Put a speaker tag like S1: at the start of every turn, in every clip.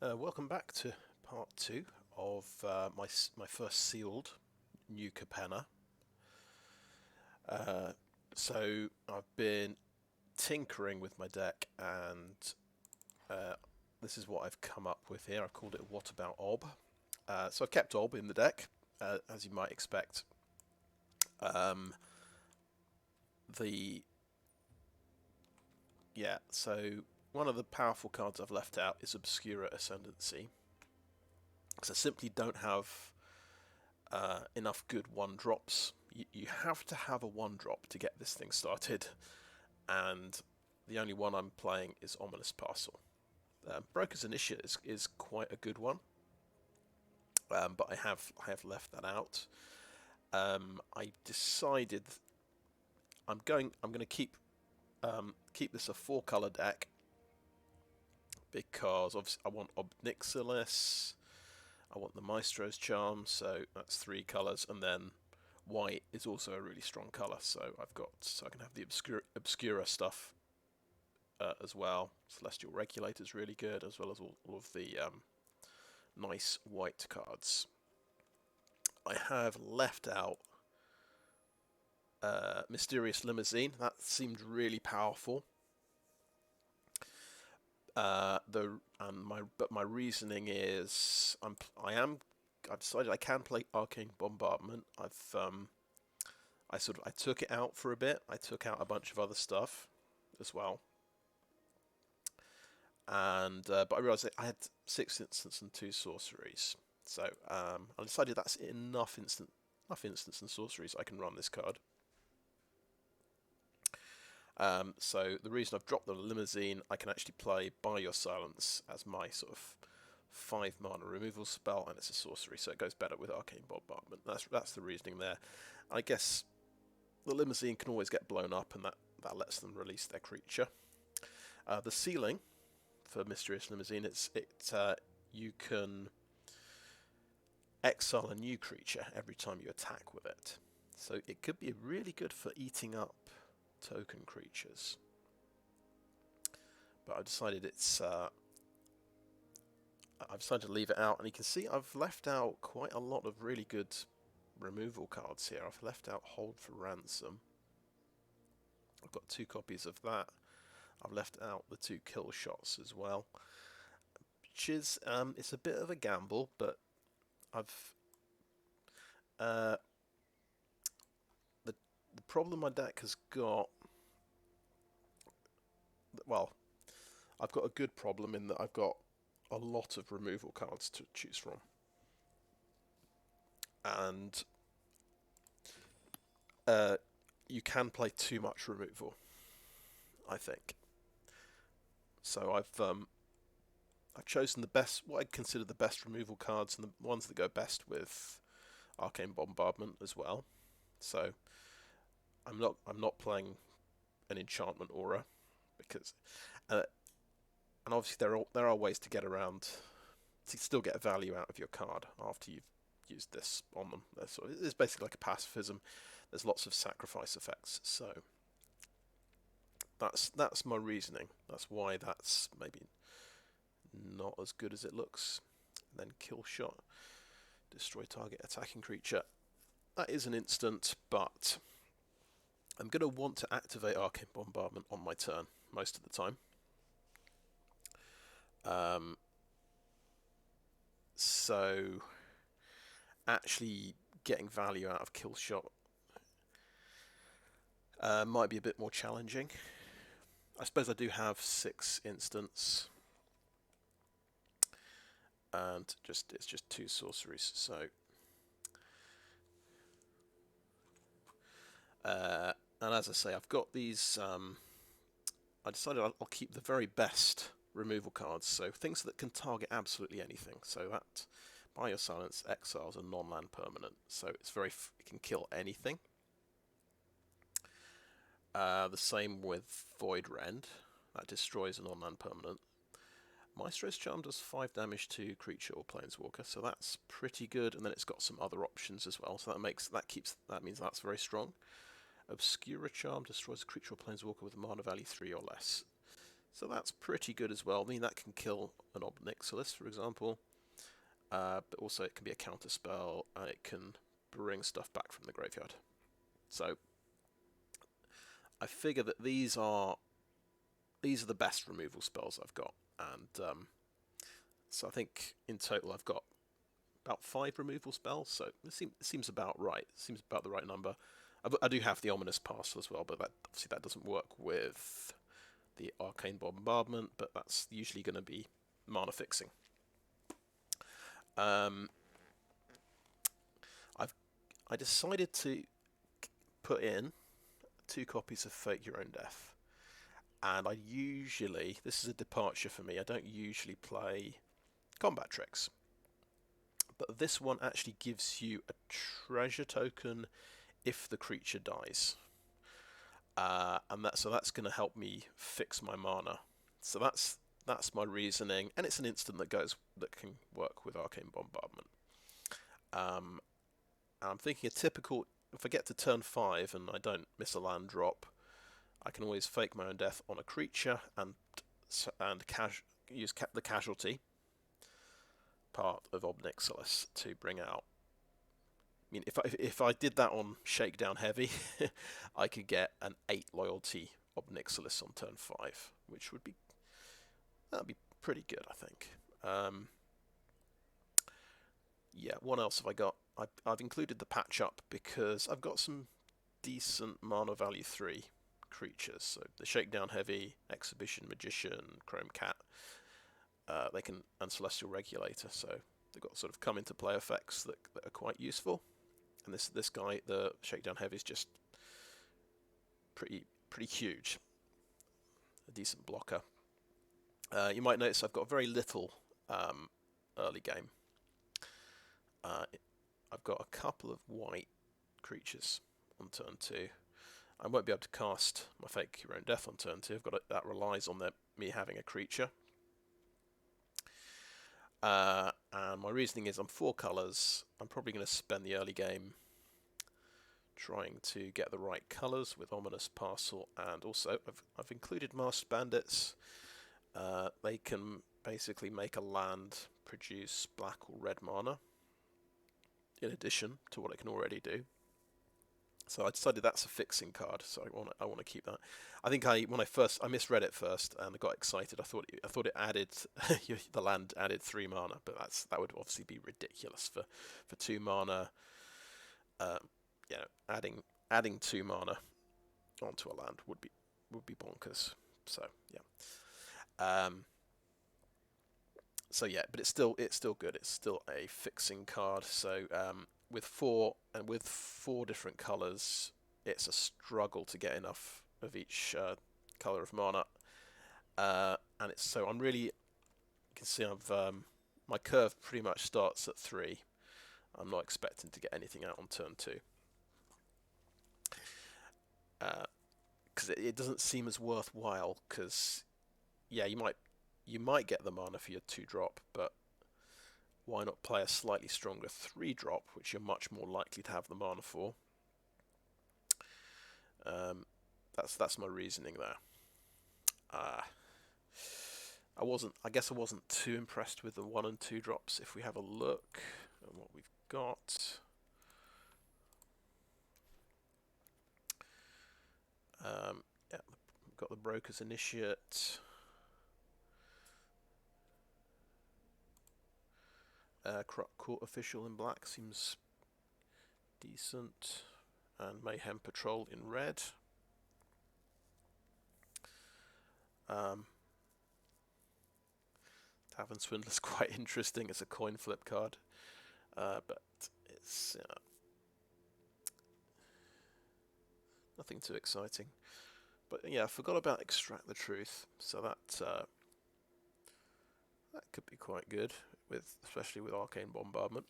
S1: Welcome back to part 2 of my first sealed new Capenna. So I've been tinkering with my deck, and this is what I've come up with here. I've called it What About Ob? So I've kept Ob in the deck, as you might expect. So one of the powerful cards I've left out is Obscura Ascendancy, because I simply don't have enough good 1-drops. You have to have a 1-drop to get this thing started, and the only one I'm playing is Ominous Parcel. Brokers Hideout is quite a good one, but I have left that out. I decided I'm going to keep this a 4-color deck, because obviously I want Ob Nixilis, I want the Maestros Charm, so that's 3 colours, and then white is also a really strong colour, so I can have the Obscura stuff as well. Celestial Regulator is really good, as well as all of the nice white cards. I have left out Mysterious Limousine. That seemed really powerful. My reasoning is I've decided I can play Arcane Bombardment. I took it out for a bit. I took out a bunch of other stuff as well, and but I realised that I had 6 instants and 2 sorceries. So I decided that's enough instants and sorceries I can run this card. So the reason I've dropped the Limousine, I can actually play Buy Your Silence as my sort of 5 mana removal spell, and it's a sorcery, so it goes better with Arcane Bombardment. That's the reasoning there. I guess the Limousine can always get blown up, and that lets them release their creature. The ceiling for Mysterious Limousine, you can exile a new creature every time you attack with it. So it could be really good for eating up token creatures. But I've decided I've decided to leave it out, and you can see I've left out quite a lot of really good removal cards here. I've left out Hold for Ransom. I've got 2 copies of that. I've left out the 2 kill shots as well, which is it's a bit of a gamble, but the problem my deck has got, well, I've got a good problem in that I've got a lot of removal cards to choose from, and you can play too much removal, I think. So I've chosen what I consider the best removal cards, and the ones that go best with Arcane Bombardment as well. So I'm not playing an enchantment aura, because and obviously there are ways to get around to still get value out of your card after you've used this on them. It's basically like a pacifism. There's lots of sacrifice effects, so that's my reasoning. That's why that's maybe not as good as it looks. And then kill shot, destroy target attacking creature. That is an instant, but I'm going to want to activate Arcane Bombardment on my turn most of the time. So actually getting value out of kill shot might be a bit more challenging. I suppose I do have 6 instants, and it's just 2 sorceries. So and as I say, I've got these. I decided I'll keep the very best removal cards, so things that can target absolutely anything. So that Buy Your Silence exiles a non-land permanent, so it can kill anything. The same with Void Rend, that destroys a non-land permanent. Maestros Charm does 5 damage to creature or planeswalker, so that's pretty good. And then it's got some other options as well, so that means that's very strong. Obscura Charm destroys a creature or planeswalker with a mana value 3 or less. So that's pretty good as well. I mean, that can kill an Ob Nixilis, for example. But also it can be a counter spell, and it can bring stuff back from the graveyard. So I figure that these are the best removal spells I've got, and so I think in total I've got about 5 removal spells. So it seems about right. It seems about the right number. I do have the Ominous Parcel as well, but obviously that doesn't work with the Arcane Bombardment. But that's usually going to be mana fixing. I decided to put in 2 copies of Fake Your Own Death, and this is a departure for me. I don't usually play combat tricks, but this one actually gives you a treasure token if the creature dies, and that's going to help me fix my mana. So that's my reasoning, and it's an instant that can work with Arcane Bombardment. I'm thinking a typical, if I get to turn 5 and I don't miss a land drop, I can always Fake My Own Death on a creature and use the casualty part of Ob Nixilis to bring out. I mean, if I did that on Shakedown Heavy, I could get an 8 loyalty Ob Nixilis on turn 5, which that'd be pretty good, I think. Yeah, what else have I got? I've included the patch up because I've got some decent mana value 3 creatures. So the Shakedown Heavy, Exhibition Magician, Chrome Cat, and Celestial Regulator. So they've got sort of come into play effects that are quite useful. And this guy, the Shakedown Heavy, is just pretty huge. A decent blocker. You might notice I've got very little early game. I've got a couple of white creatures on turn 2. I won't be able to cast my Fake Your Own Death on turn 2. That relies on me having a creature. And my reasoning is I'm 4 colours. I'm probably going to spend the early game trying to get the right colours with Ominous Parcel, and also I've included Masked Bandits. They can basically make a land produce black or red mana, in addition to what it can already do. So I decided that's a fixing card, so I want to keep that. I think when I misread it first and I got excited. I thought it added the land added 3 mana, but that would obviously be ridiculous for 2 mana. Adding 2 mana onto a land would be bonkers. So yeah. So yeah, but it's still good. It's still a fixing card. So with 4 different colours, it's a struggle to get enough of each colour of mana. And I'm really, you can see my curve pretty much starts at 3. I'm not expecting to get anything out on turn 2. Because it doesn't seem as worthwhile. Because yeah, you might get the mana for your 2-drop, but why not play a slightly stronger 3-drop, which you're much more likely to have the mana for? That's my reasoning there. I guess I wasn't too impressed with the 1 and 2 drops. If we have a look at what we've got. Yeah, we've got the Brokers Initiate. Court Official in black seems decent, and Mayhem Patrol in red. Tavern Swindler's quite interesting as a coin flip card, but it's nothing too exciting. But yeah, I forgot about Extract the Truth, so that could be quite good, especially with Arcane Bombardment.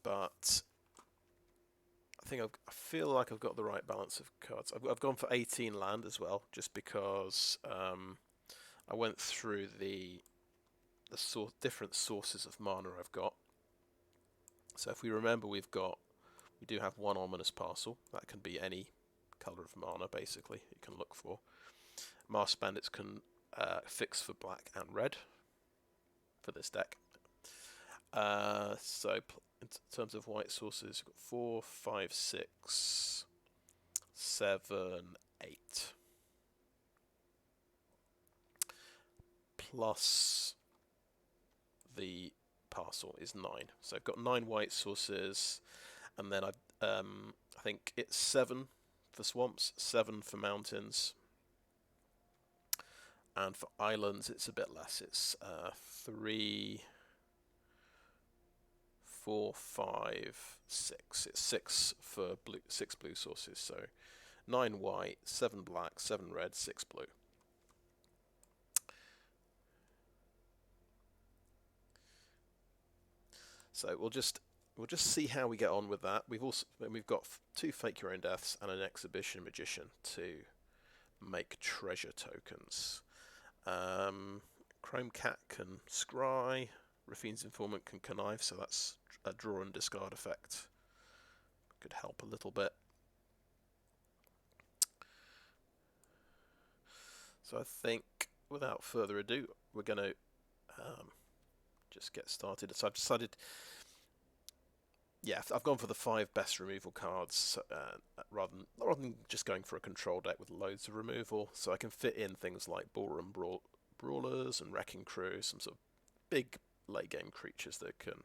S1: But I feel like I've got the right balance of cards. I've gone for 18 land as well, just because I went through the different sources of mana I've got. So if we remember, we do have 1 Ominous Parcel. That can be any colour of mana, basically, you can look for. Masked Bandits can fix for black and red for this deck. So in terms of white sources, we've got 4, 5, 6, 7, 8. Plus the parcel is 9. So I've got 9 white sources, and then I think it's 7 for swamps, 7 for mountains, and for islands it's a bit less. It's 3, 4, 5, 6. It's 6 for blue, 6 blue sources. So 9 white, 7 black, 7 red, 6 blue. So we'll just see how we get on with that. We've got 2 Fake Your Own Deaths and an Exhibition Magician to make treasure tokens. Chrome Cat can scry. Raffine's Informant can connive, so that's a draw and discard effect. Could help a little bit. So I think, without further ado, we're going to just get started. So I've decided, yeah, I've gone for the 5 best removal cards rather than just going for a control deck with loads of removal. So I can fit in things like Ballroom Brawlers and Wrecking Crew, some sort of big late game creatures that can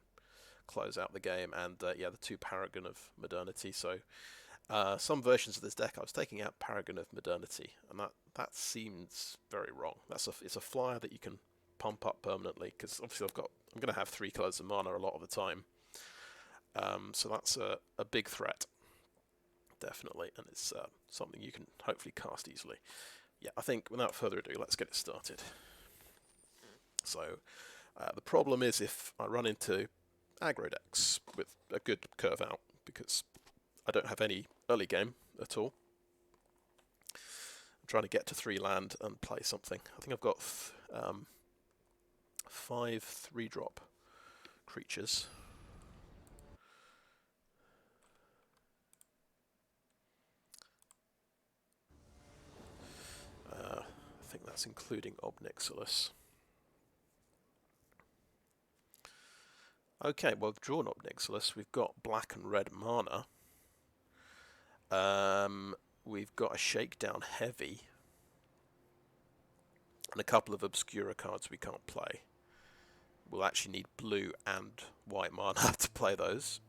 S1: close out the game, and yeah, the 2 Paragon of Modernity. So some versions of this deck I was taking out Paragon of Modernity, and that seems very wrong. It's a flyer that you can pump up permanently, because obviously I'm going to have 3 colors of mana a lot of the time. So that's a big threat, definitely, and it's something you can hopefully cast easily. Yeah, I think without further ado, let's get it started. So the problem is if I run into aggro decks with a good curve out, because I don't have any early game at all. I'm trying to get to 3 land and play something. I think I've got 5 3-drop creatures. I think that's including Ob Nixilis. Okay, well, I've drawn Ob Nixilis. We've got black and red mana. We've got a Shakedown Heavy. And a couple of Obscura cards we can't play. We'll actually need blue and white mana to play those.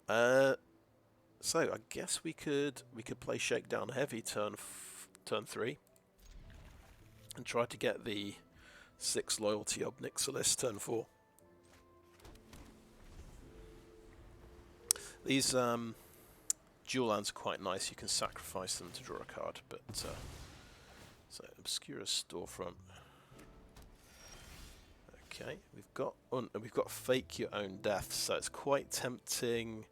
S1: So I guess we could play Shakedown Heavy turn 3. And try to get the 6 loyalty Ob Nixilis turn 4. These dual lands are quite nice. You can sacrifice them to draw a card, but so Obscura Storefront. Okay, we've got Fake Your Own Death, so it's quite tempting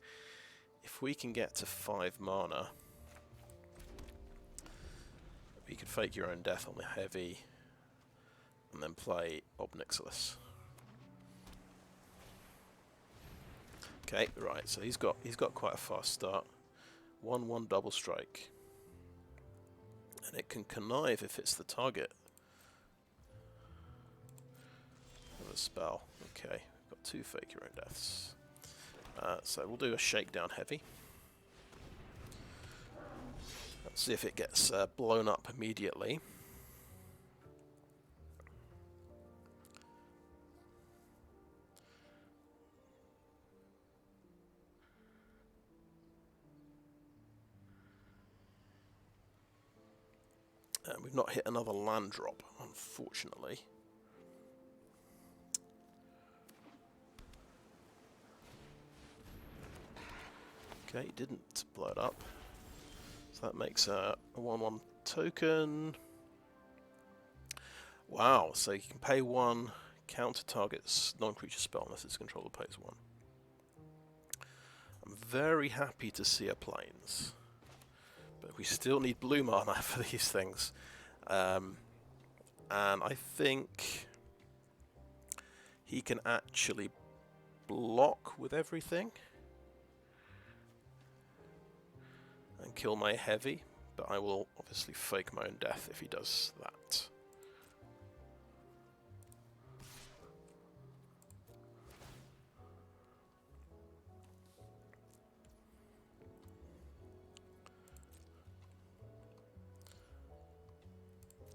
S1: if we can get to 5 mana. We could Fake Your Own Death on the heavy, and then play Ob Nixilis. Okay, right. So he's got quite a fast start. 1/1 double strike, and it can connive if it's the target of a spell. Okay, we've got 2 Fake Your Own Deaths. So we'll do a Shakedown Heavy. Let's see if it gets blown up immediately. We've not hit another land drop, unfortunately. Okay, didn't blow it up. So that makes a 1/1 token. Wow, so you can pay 1, counter target's non-creature spell unless its controller pays 1. I'm very happy to see a plains, but we still need blue mana for these things. And I think he can actually block with everything. and kill my heavy, but I will obviously fake my own death if he does that.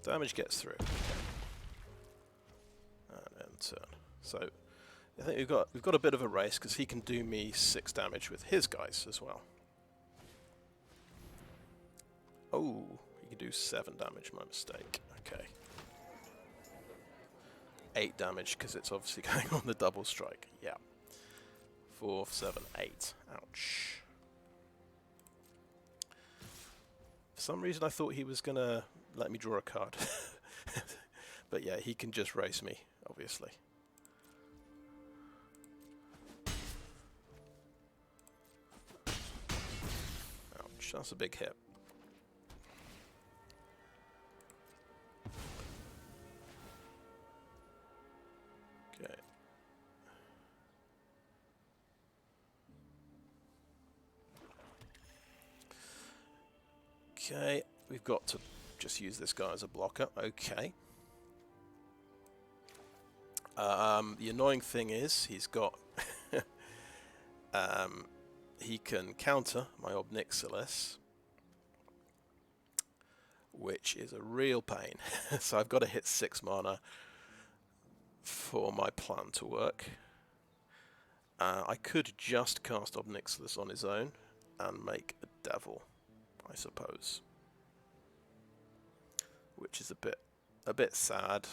S1: Damage gets through. And end turn. So I think we've got a bit of a race because he can do me 6 damage with his guys as well. Oh, he can do 7 damage, my mistake. Okay. 8 damage because it's obviously going on the double strike. Yeah. 4, 7, 8. Ouch. For some reason I thought he was going to let me draw a card. But yeah, he can just race me, obviously. Ouch, that's a big hit. Okay. Okay, we've got to just use this guy as a blocker. Okay. The annoying thing is he's got he can counter my Ob Nixilis, which is a real pain. So I've got to hit 6 mana for my plan to work. I could just cast Ob Nixilis on his own and make a devil, I suppose, which is a bit sad.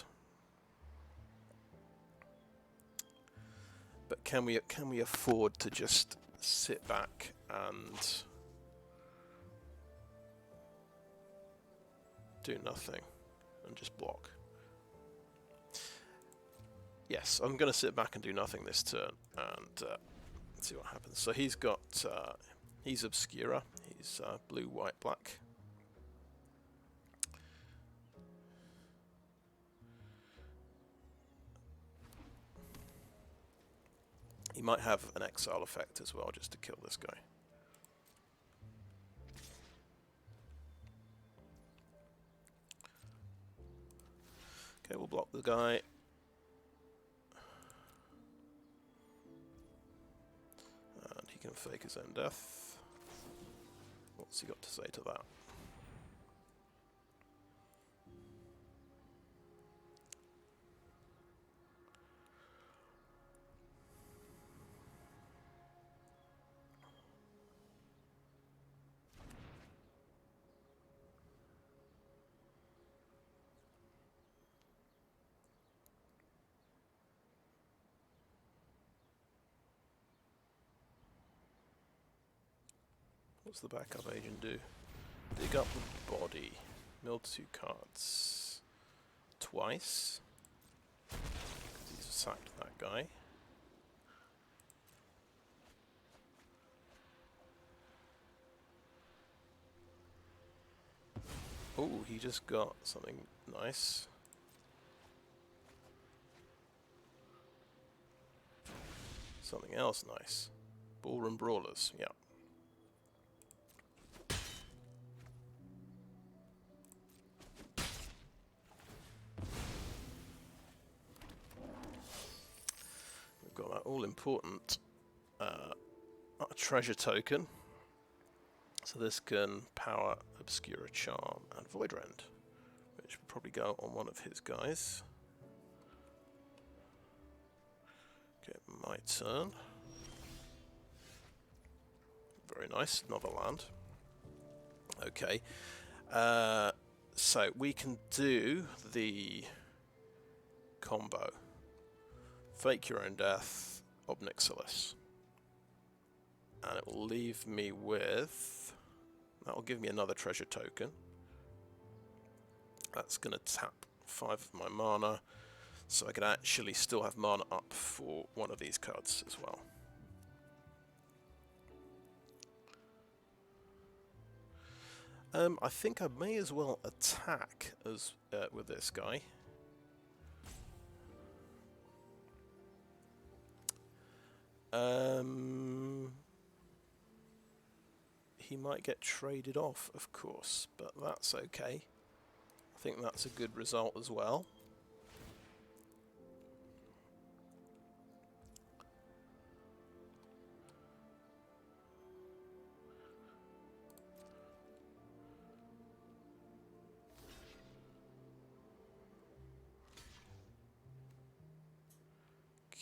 S1: But can we afford to just sit back and do nothing and just block? Yes, I'm going to sit back and do nothing this turn and see what happens. So he's got he's Obscura. He's blue, white, black. He might have an exile effect as well, just to kill this guy. Okay, we'll block the guy. And he can fake his own death. What's he got to say to that? What's the backup agent do? Dig up the body. Mill 2 cards. Twice. He's sacked that guy. Oh, he just got something nice. Something else nice. Ballroom Brawlers, yeah. Got that all-important treasure token, so this can power Obscura Charm and Void Rend, which will probably go on one of his guys. Okay, my turn. Very nice, another land. Okay, so we can do the combo. Fake your own death, Ob Nixilis. And it will leave me with... that will give me another treasure token. That's going to tap 5 of my mana, so I can actually still have mana up for one of these cards as well. I think I may as well attack as with this guy. he might get traded off, of course, but that's okay. I think that's a good result as well.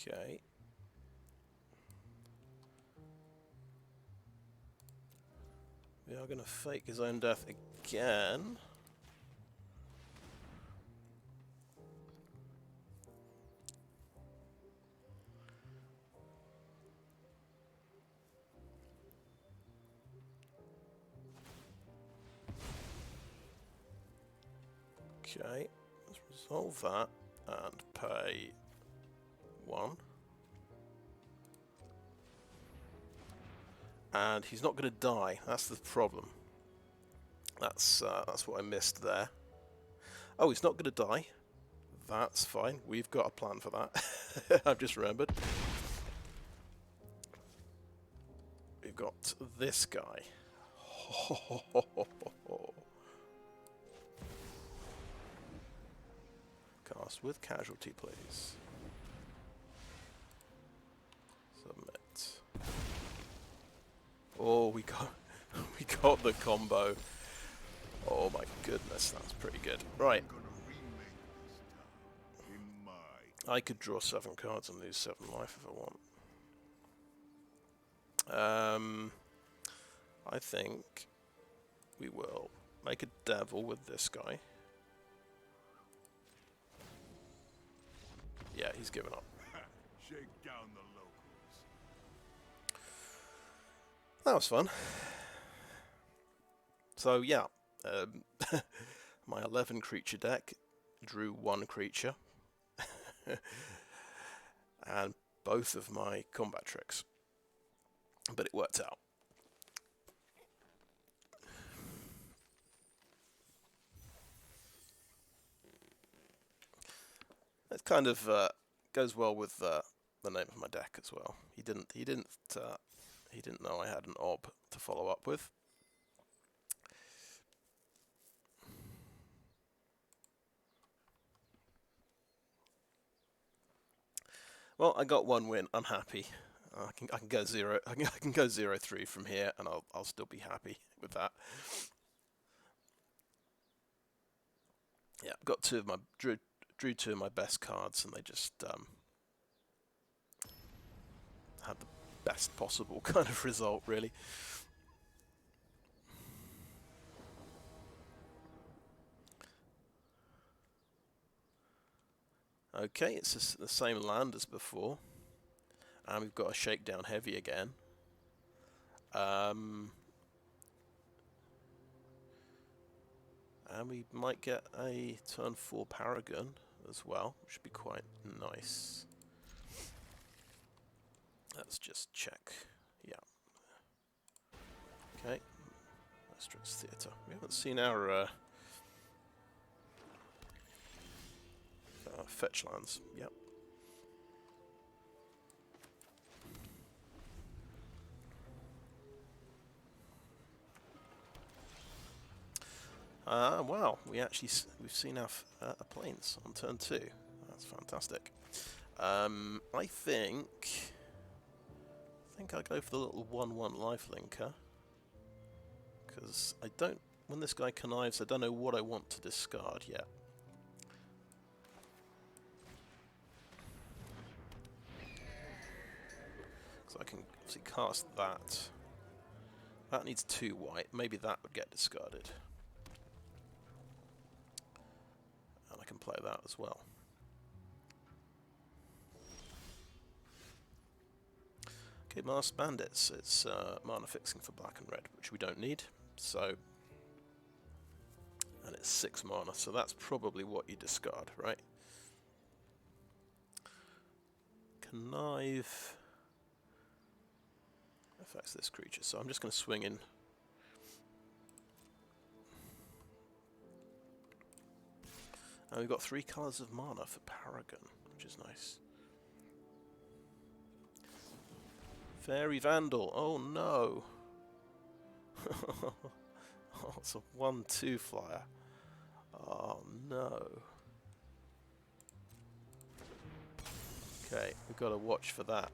S1: Okay. We are going to fake his own death again. Okay, let's resolve that and pay 1. And he's not going to die. That's the problem. That's what I missed there. Oh, he's not going to die. That's fine. We've got a plan for that. I've just remembered. We've got this guy. Cast with casualty, please. Submit. Oh, we got the combo. Oh my goodness, that's pretty good. Right. I could draw 7 cards and lose 7 life if I want. I think we will make a devil with this guy. Yeah, he's given up.
S2: Shake down the locals.
S1: That was fun. So yeah, my 11 creature deck drew 1 creature. And both of my combat tricks. But it worked out. It kind of goes well with the name of my deck as well. He didn't know I had an Ob to follow up with. Well, I got 1 win. I'm happy. I can go 0. I can go 0-3 from here, and I'll still be happy with that. Yeah, got 2 of my drew 2 of my best cards, and they just had the best possible kind of result, really. Okay, it's just the same land as before. And we've got a Shakedown Heavy again. And we might get a turn 4 Paragon as well, which would be quite nice. Let's just check. Yeah. Okay. Maestros Theatre. We haven't seen our fetch lands. Yep. Wow, we've seen our planes on turn 2. That's fantastic. I think I'll go for the little 1/1 lifelinker, because when this guy connives, I don't know what I want to discard yet. So I can obviously cast that. That needs 2 white. Maybe that would get discarded. And I can play that as well. Okay, Masked Bandits. It's mana fixing for black and red, which we don't need. So, and it's 6 mana, so that's probably what you discard, right? Connive affects this creature, so I'm just going to swing in. And we've got 3 colours of mana for Paragon, which is nice. Fairy Vandal, oh no! Oh, it's a 1/2 flyer. Oh no. Okay, we've got to watch for that.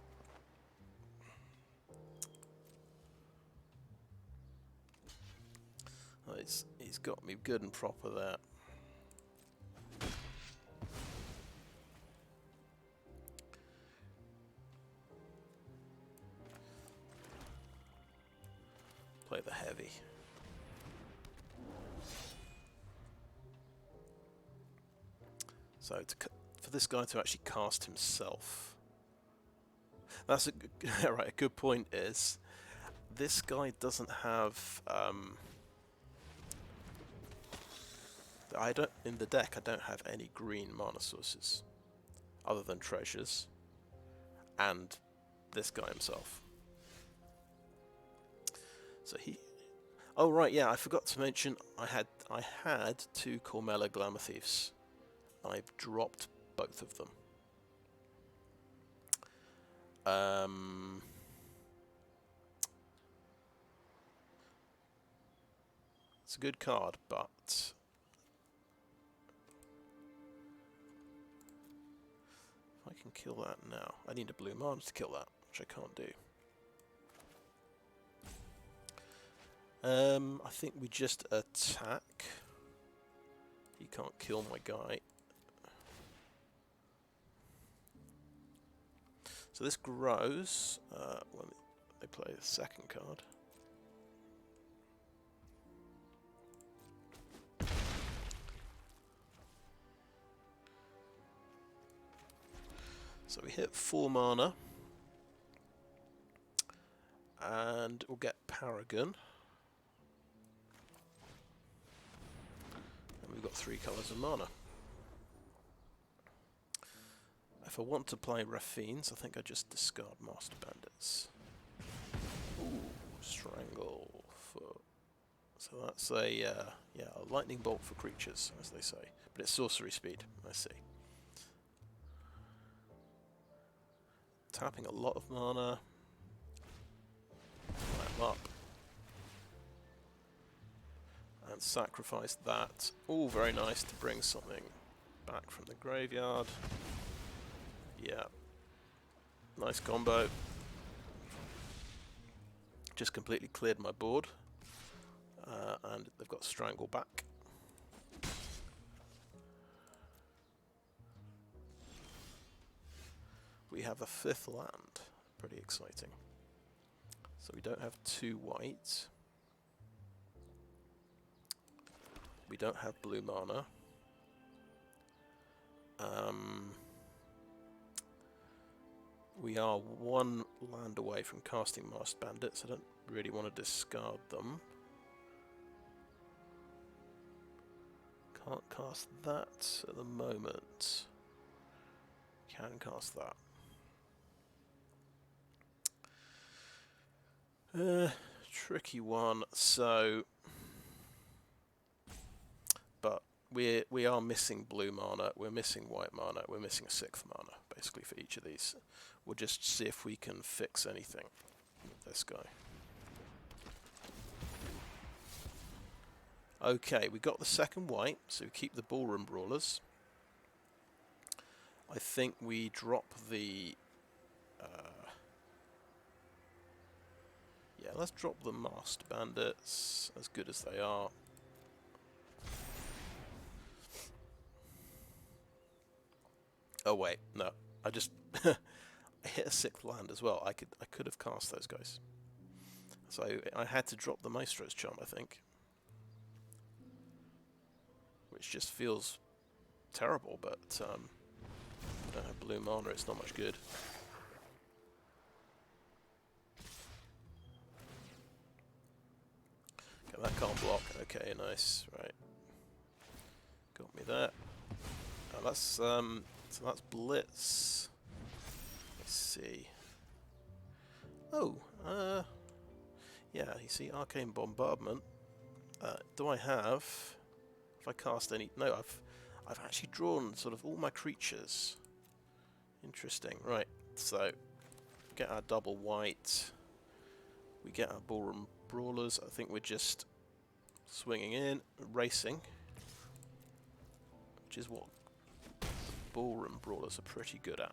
S1: Oh, he's got me good and proper there. Play the heavy. So for this guy to actually cast himself, that's a right. A good point is this guy doesn't have. I don't in the deck. I don't have any green mana sources, other than treasures, and this guy himself. So he. Oh right, yeah. I forgot to mention I had 2 Cormela Glamour Thieves. I've dropped both of them. It's a good card, but if I can kill that now, I need a blue mana to kill that, which I can't do. I think we just attack. He can't kill my guy. So this grows when they play the second card. So we hit 4 mana. And we'll get Paragon. And we've got 3 colours of mana. If I want to play Raffines, I think I just discard Masked Bandits. Ooh, Strangle. So that's a yeah, a lightning bolt for creatures, as they say. But it's sorcery speed, I see. Tapping a lot of mana. Light 'em up. And sacrifice that. All very nice to bring something back from the graveyard. Yeah. Nice combo. Just completely cleared my board. And they've got Strangle back. We have a 5th land. Pretty exciting. So we don't have 2 white. We don't have blue mana. We are 1 land away from casting Masked Bandits. I don't really want to discard them. Can't cast that at the moment. Can cast that. Tricky one. So, but we are missing blue mana. We're missing white mana. We're missing a 6th mana, basically, for each of these. We'll just see if we can fix anything with this guy. Okay, we got the 2nd white, so we keep the Ballroom Brawlers. I think we drop the... yeah, let's drop the Masked Bandits, as good as they are. Oh wait, no, I just... I hit a 6th land as well. I could have cast those guys. So I had to drop the Maestros Charm, I think. Which just feels terrible, but I don't have blue mana, it's not much good. Okay, that can't block. Okay, nice. Right. Got me there. Oh, that's so that's Blitz. Let's see. Oh, yeah, you see Arcane Bombardment. Do I have... If I cast any... No, I've actually drawn sort of all my creatures. Interesting. Right, so get our double white. We get our Ballroom Brawlers. I think we're just swinging in, racing, which is what the Ballroom Brawlers are pretty good at.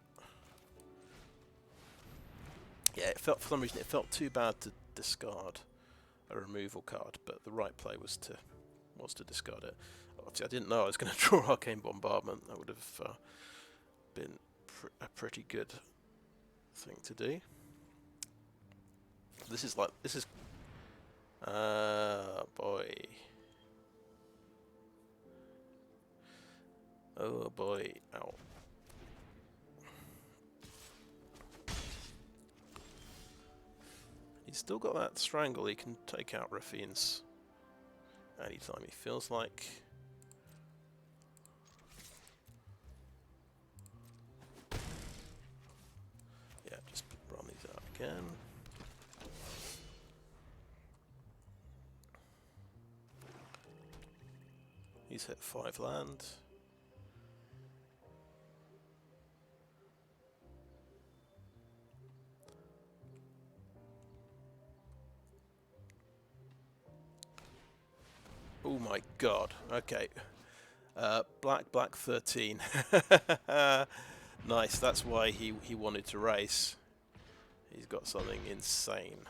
S1: Yeah, it felt, for some reason, it felt too bad to discard a removal card, but the right play was to discard it. Obviously, I didn't know I was going to draw Arcane Bombardment. That would have been a pretty good thing to do. This is boy. Oh boy, ow. He's still got that strangle. He can take out Raffine's anytime he feels like. Yeah, just run these out again. He's hit 5 land. Oh my god. Okay. Black 13. Nice. That's why he wanted to race. He's got something insane.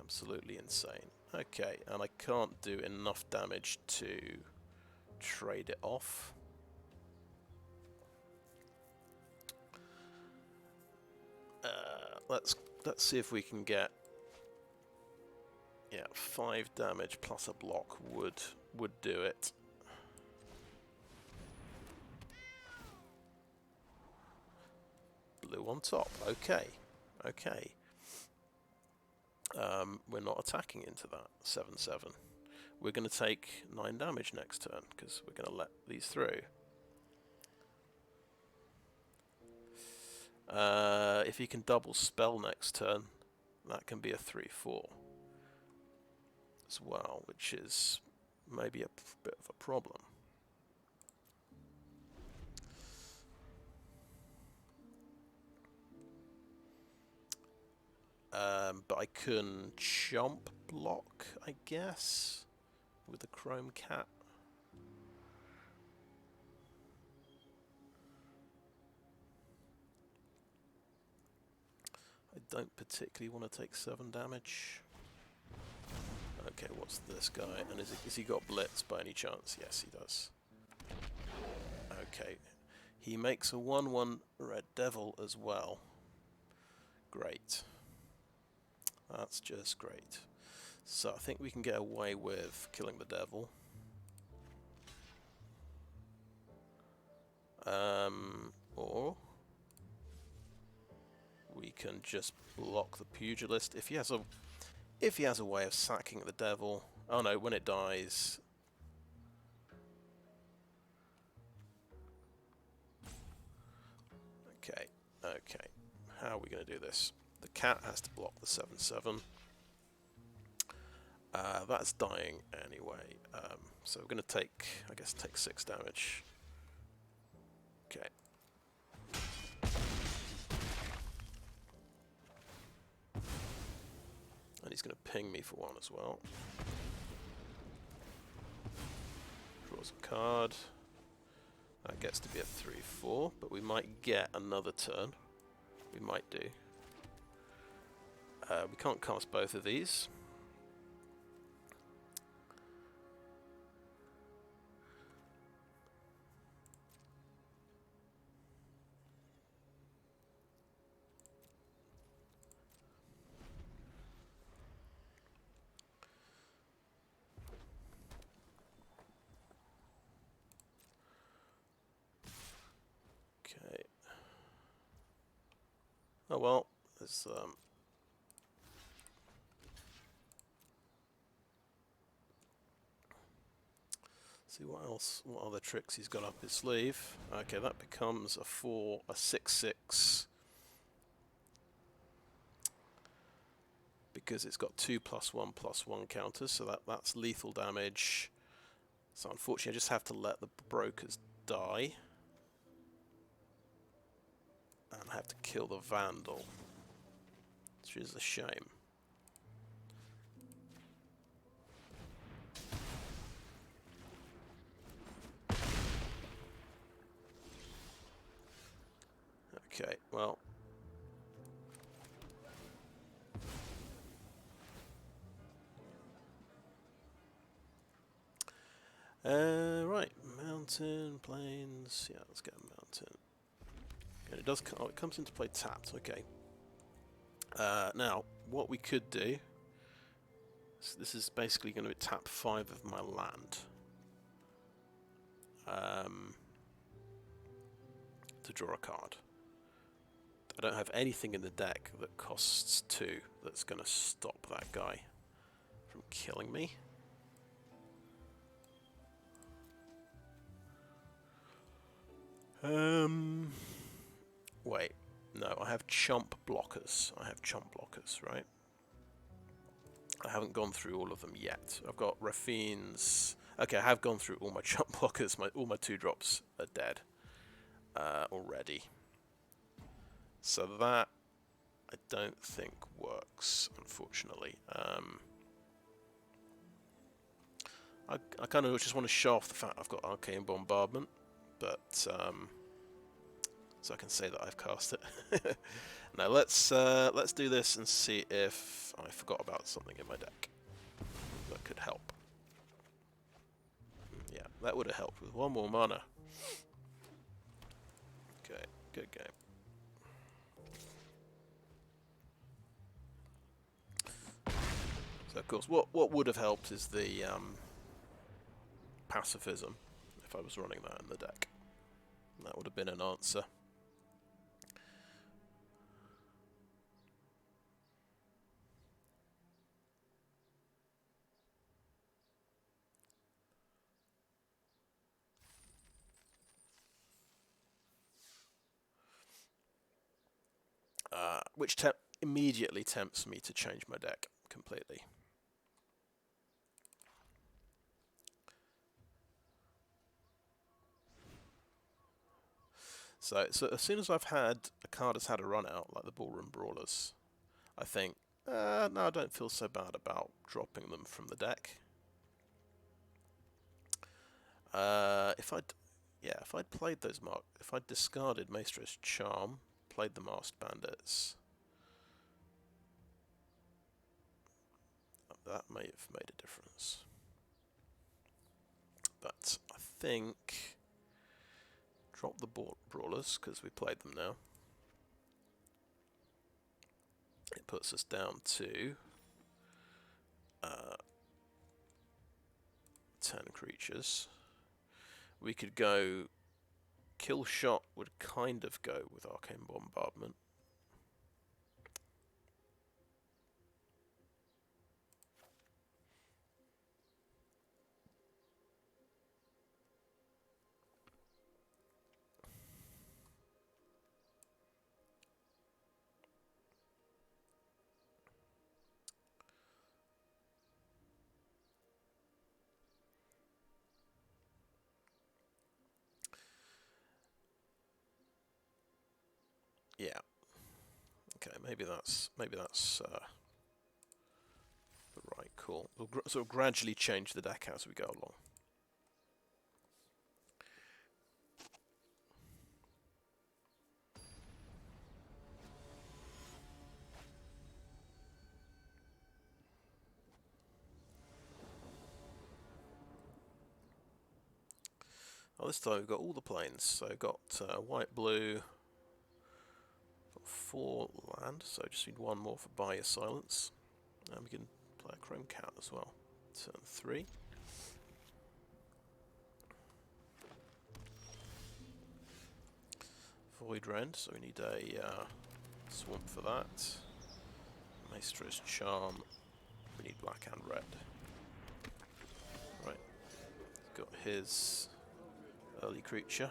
S1: Absolutely insane. Okay, and I can't do enough damage to trade it off. Let's see if we can get, yeah, 5 damage plus a block would do it. Blue on top. Okay. Okay. We're not attacking into that 7/7. We're going to take 9 damage next turn because we're going to let these through. If he can double spell next turn, that can be a 3/4 as well, which is maybe a bit of a problem. But I can jump block, I guess, with the Chrome Cat. I don't particularly want to take 7 damage. Okay, what's this guy? And has he got Blitz by any chance? Yes, he does. Okay. He makes a 1/1 Red Devil as well. Great. That's just great. So I think we can get away with killing the devil. Or we can just block the pugilist. If he has a way of sacking the devil. Oh no, when it dies. Okay, okay. How are we going to do this? The cat has to block the 7/7. That's dying anyway. So we're going to take, I guess, take 6 damage. Okay. And he's going to ping me for 1 as well. Draws a card. That gets to be a 3/4, but we might get another turn. We might do. We can't cast both of these. Okay. Oh well, there's see what else, what other tricks he's got up his sleeve. Okay, that becomes a 6/6 because it's got 2 +1/+1 counters, so that's lethal damage. So unfortunately, I just have to let the brokers die and have to kill the Vandal, which is a shame. Okay, well. Right, mountain, plains. Yeah, let's get a mountain. And it does. Oh, it comes into play tapped. Okay. Now, what we could do. This is basically going to tap 5 of my land. To draw a card. I don't have anything in the deck that costs 2 that's going to stop that guy from killing me. Wait. No, I have chump blockers. Right? I haven't gone through all of them yet. I've got Raffine's... Okay, I have gone through all my chump blockers. All my 2-drops are dead already. So that, I don't think works, unfortunately. I kind of just want to show off the fact I've got Arcane Bombardment, but... so I can say that I've cast it. Now let's do this and see if I forgot about something in my deck that could help. Yeah, that would have helped with 1 more mana. Okay, good game. So of course, what would have helped is the pacifism if I was running that in the deck. That would have been an answer. Which immediately tempts me to change my deck completely. So as soon as I've had a card that's had a run out, like the Ballroom Brawlers, I think, no, I don't feel so bad about dropping them from the deck. If I'd played those if I'd discarded Maestros Charm, played the Masked Bandits, that may have made a difference. But I think drop the Brawlers because we played them now. It puts us down to 10 creatures. We could go Kill Shot would kind of go with Arcane Bombardment. Yeah. Okay, maybe that's the right call. We'll sort of gradually change the deck as we go along. Oh, this time we've got all the planes. So we've got white, blue, got 4 land, so just need 1 more for Buy Your Silence. And we can play a Chrome Cat as well. Turn 3. Void Rend, so we need a swamp for that. Maestros Charm, we need black and red. Right, got his early creature.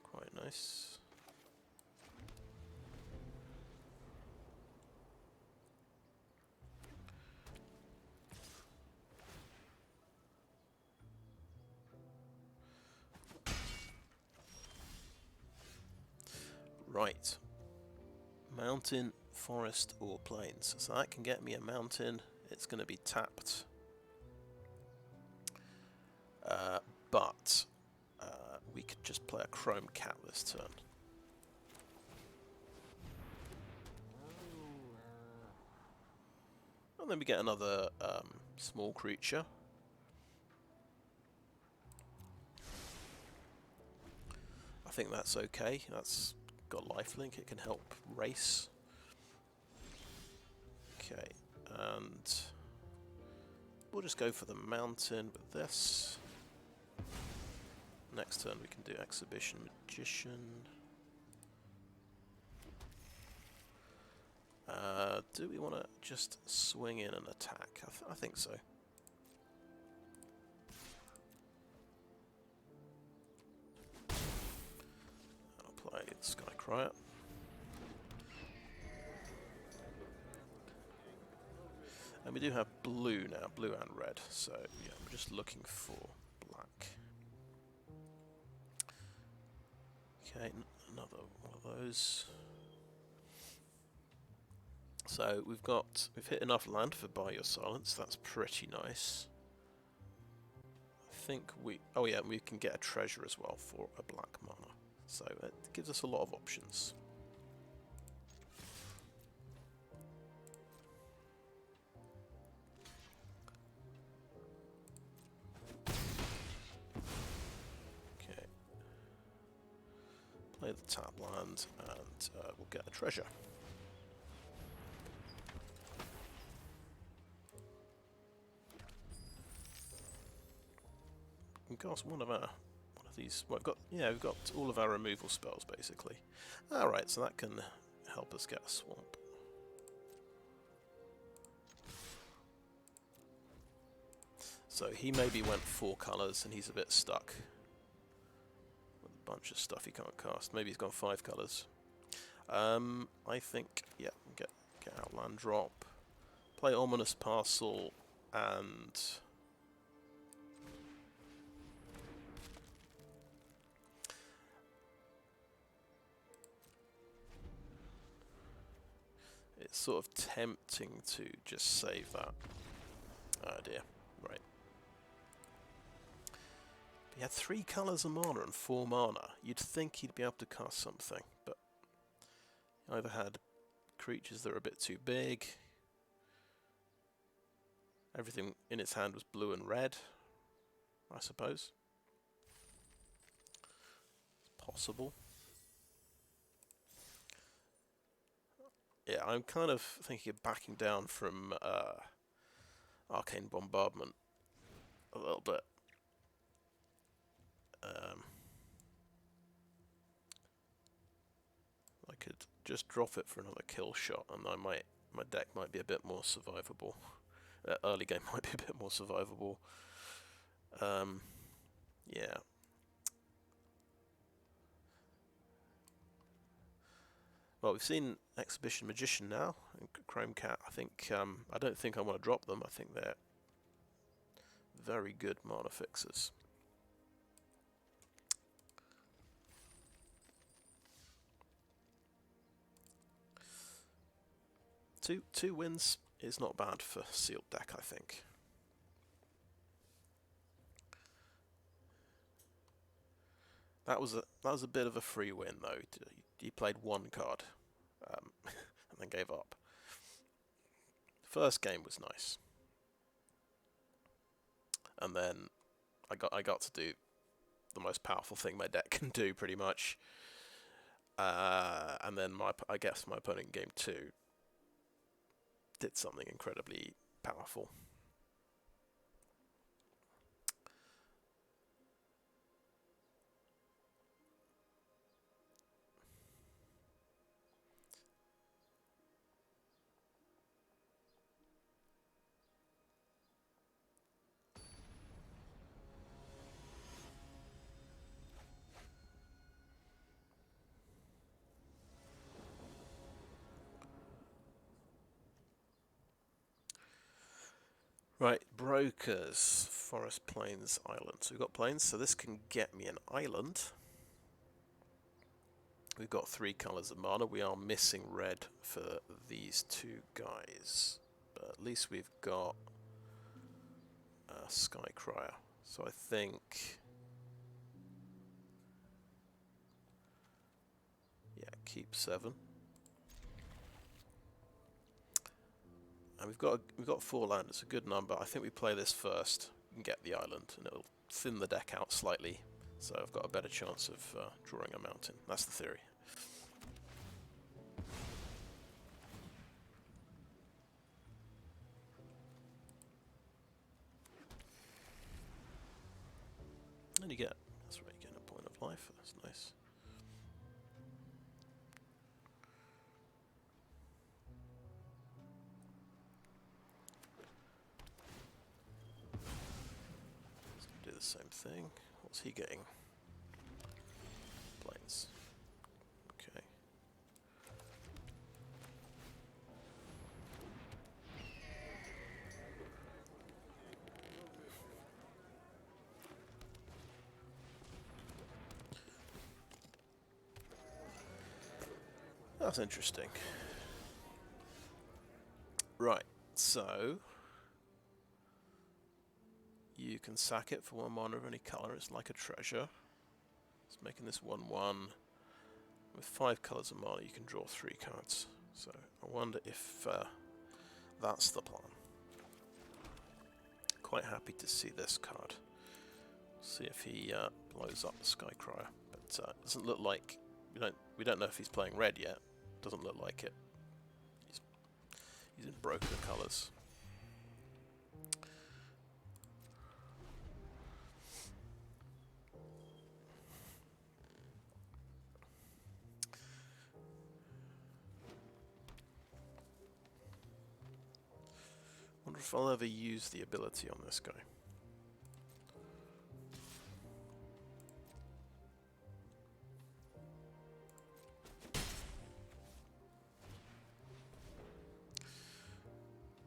S1: Quite nice. Right. Mountain, forest, or plains. So that can get me a mountain. It's going to be tapped. But we could just play a Chrome Cat this turn. And then we get another small creature. I think that's okay. That's got lifelink. It can help race. Okay, and we'll just go for the mountain with this. Next turn we can do Exhibition Magician. Do we want to just swing in and attack? I think so. I'll play Skycrier. And we do have blue now, blue and red. So yeah, we're just looking for black. Okay, another one of those. So we've hit enough land for Buy Your Silence. That's pretty nice. I think oh yeah, we can get a treasure as well for a black mana. So it gives us a lot of options. Okay. Play the tap land and we'll get a treasure. We've got one of these. Well, we've got all of our removal spells basically. All right, so that can help us get a swamp. So he maybe went 4 colours and he's a bit stuck with a bunch of stuff he can't cast. Maybe he's gone 5 colours. I think yeah, get Outland drop, play Ominous Parcel, and it's sort of tempting to just save that. Oh dear, right. He had 3 colours of mana and 4 mana. You'd think he'd be able to cast something, but he either had creatures that are a bit too big. Everything in its hand was blue and red, I suppose. It's possible. Yeah, I'm kind of thinking of backing down from Arcane Bombardment a little bit. I could just drop it for another kill shot, and my deck might be a bit more survivable. Early game might be a bit more survivable. Yeah. Well, we've seen Exhibition Magician now and Chrome Cat. I think I don't think I want to drop them. I think they're very good mana fixers. Two wins is not bad for Sealed deck, I think. That was a bit of a free win though. He played 1 card and then gave up. First game was nice, and then I got to do the most powerful thing my deck can do, pretty much. And then I guess my opponent in game 2 did something incredibly powerful. Right, Brokers, Forest, Plains, Island. So we've got Plains, so this can get me an island. We've got 3 colours of mana. We are missing red for these 2 guys. But at least we've got Skycrier. So I think... yeah, keep 7. And we've got 4 land. It's a good number. I think we play this first and get the island, and it'll thin the deck out slightly. So I've got a better chance of drawing a mountain. That's the theory. And you get, that's where you get a point of life. That's nice. Let's do the same thing. What's he getting? Planes. Okay. That's interesting. Right, so you can sack it for 1 mana of any colour. It's like a treasure. It's making this 1/1. With 5 colours of mana, you can draw 3 cards. So I wonder if that's the plan. Quite happy to see this card. See if he blows up the Skycrier. But it doesn't look like we don't know if he's playing red yet. Doesn't look like it. He's in broker colours. Wonder if I'll ever use the ability on this guy.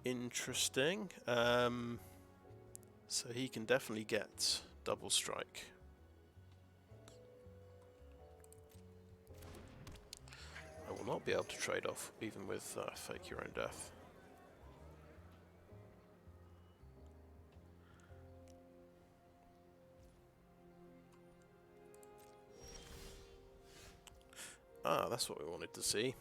S1: Interesting. So he can definitely get double strike. I will not be able to trade off even with Fake Your Own Death. Ah, that's what we wanted to see.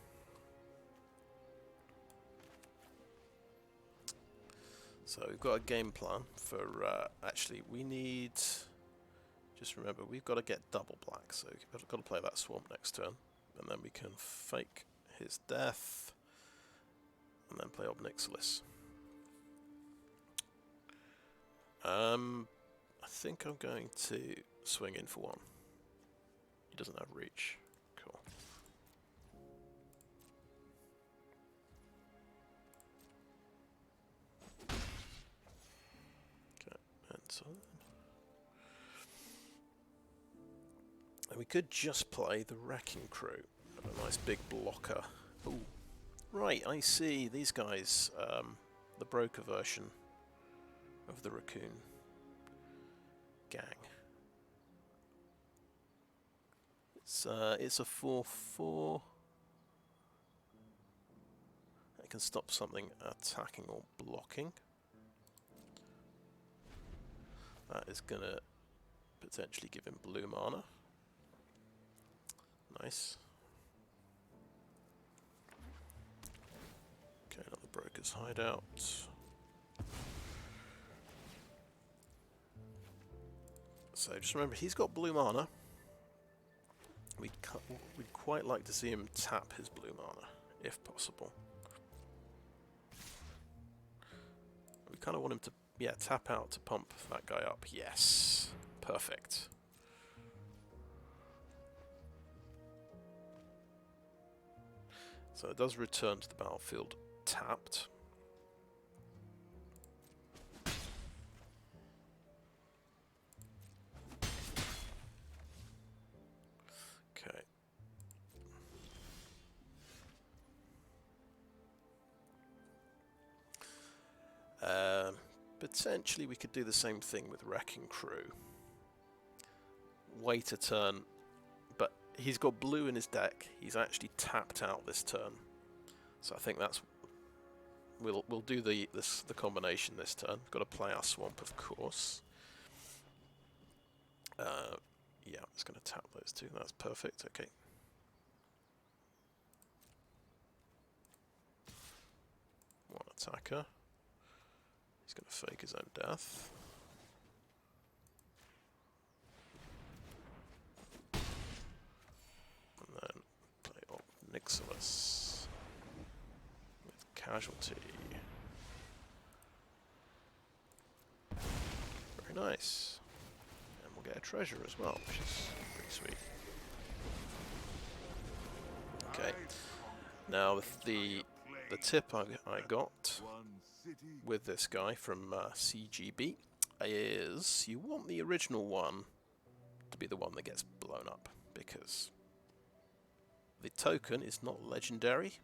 S1: So we've got a game plan for, actually we need, just remember we've got to get double black, so we've got to play that swamp next turn, and then we can fake his death, and then play Ob Nixilis. I think I'm going to swing in for 1. He doesn't have reach. Cool. And we could just play the Wrecking Crew, a nice big blocker. Ooh. Right, I see these guys, the broker version of the Raccoon gang. It's a 4/4. It can stop something attacking or blocking. That is going to potentially give him blue mana. Nice. Okay, another Brokers Hideout. So just remember, he's got blue mana. We'd quite like to see him tap his blue mana, if possible. We kind of want him to, yeah, tap out to pump that guy up. Yes, perfect. So it does return to the battlefield tapped. Okay. Potentially we could do the same thing with Wrecking Crew. Wait a turn, but he's got blue in his deck. He's actually tapped out this turn, so I think that's we'll do the combination this turn. Got to play our swamp, of course. Yeah, I'm just going to tap those two. That's perfect. Okay. One attacker. He's going to fake his own death. And then play Ob Nixilis with Casualty. Very nice. And we'll get a treasure as well, which is pretty sweet. Okay. Now the tip I got with this guy from CGB is you want the original one to be the one that gets blown up, because the token is not legendary,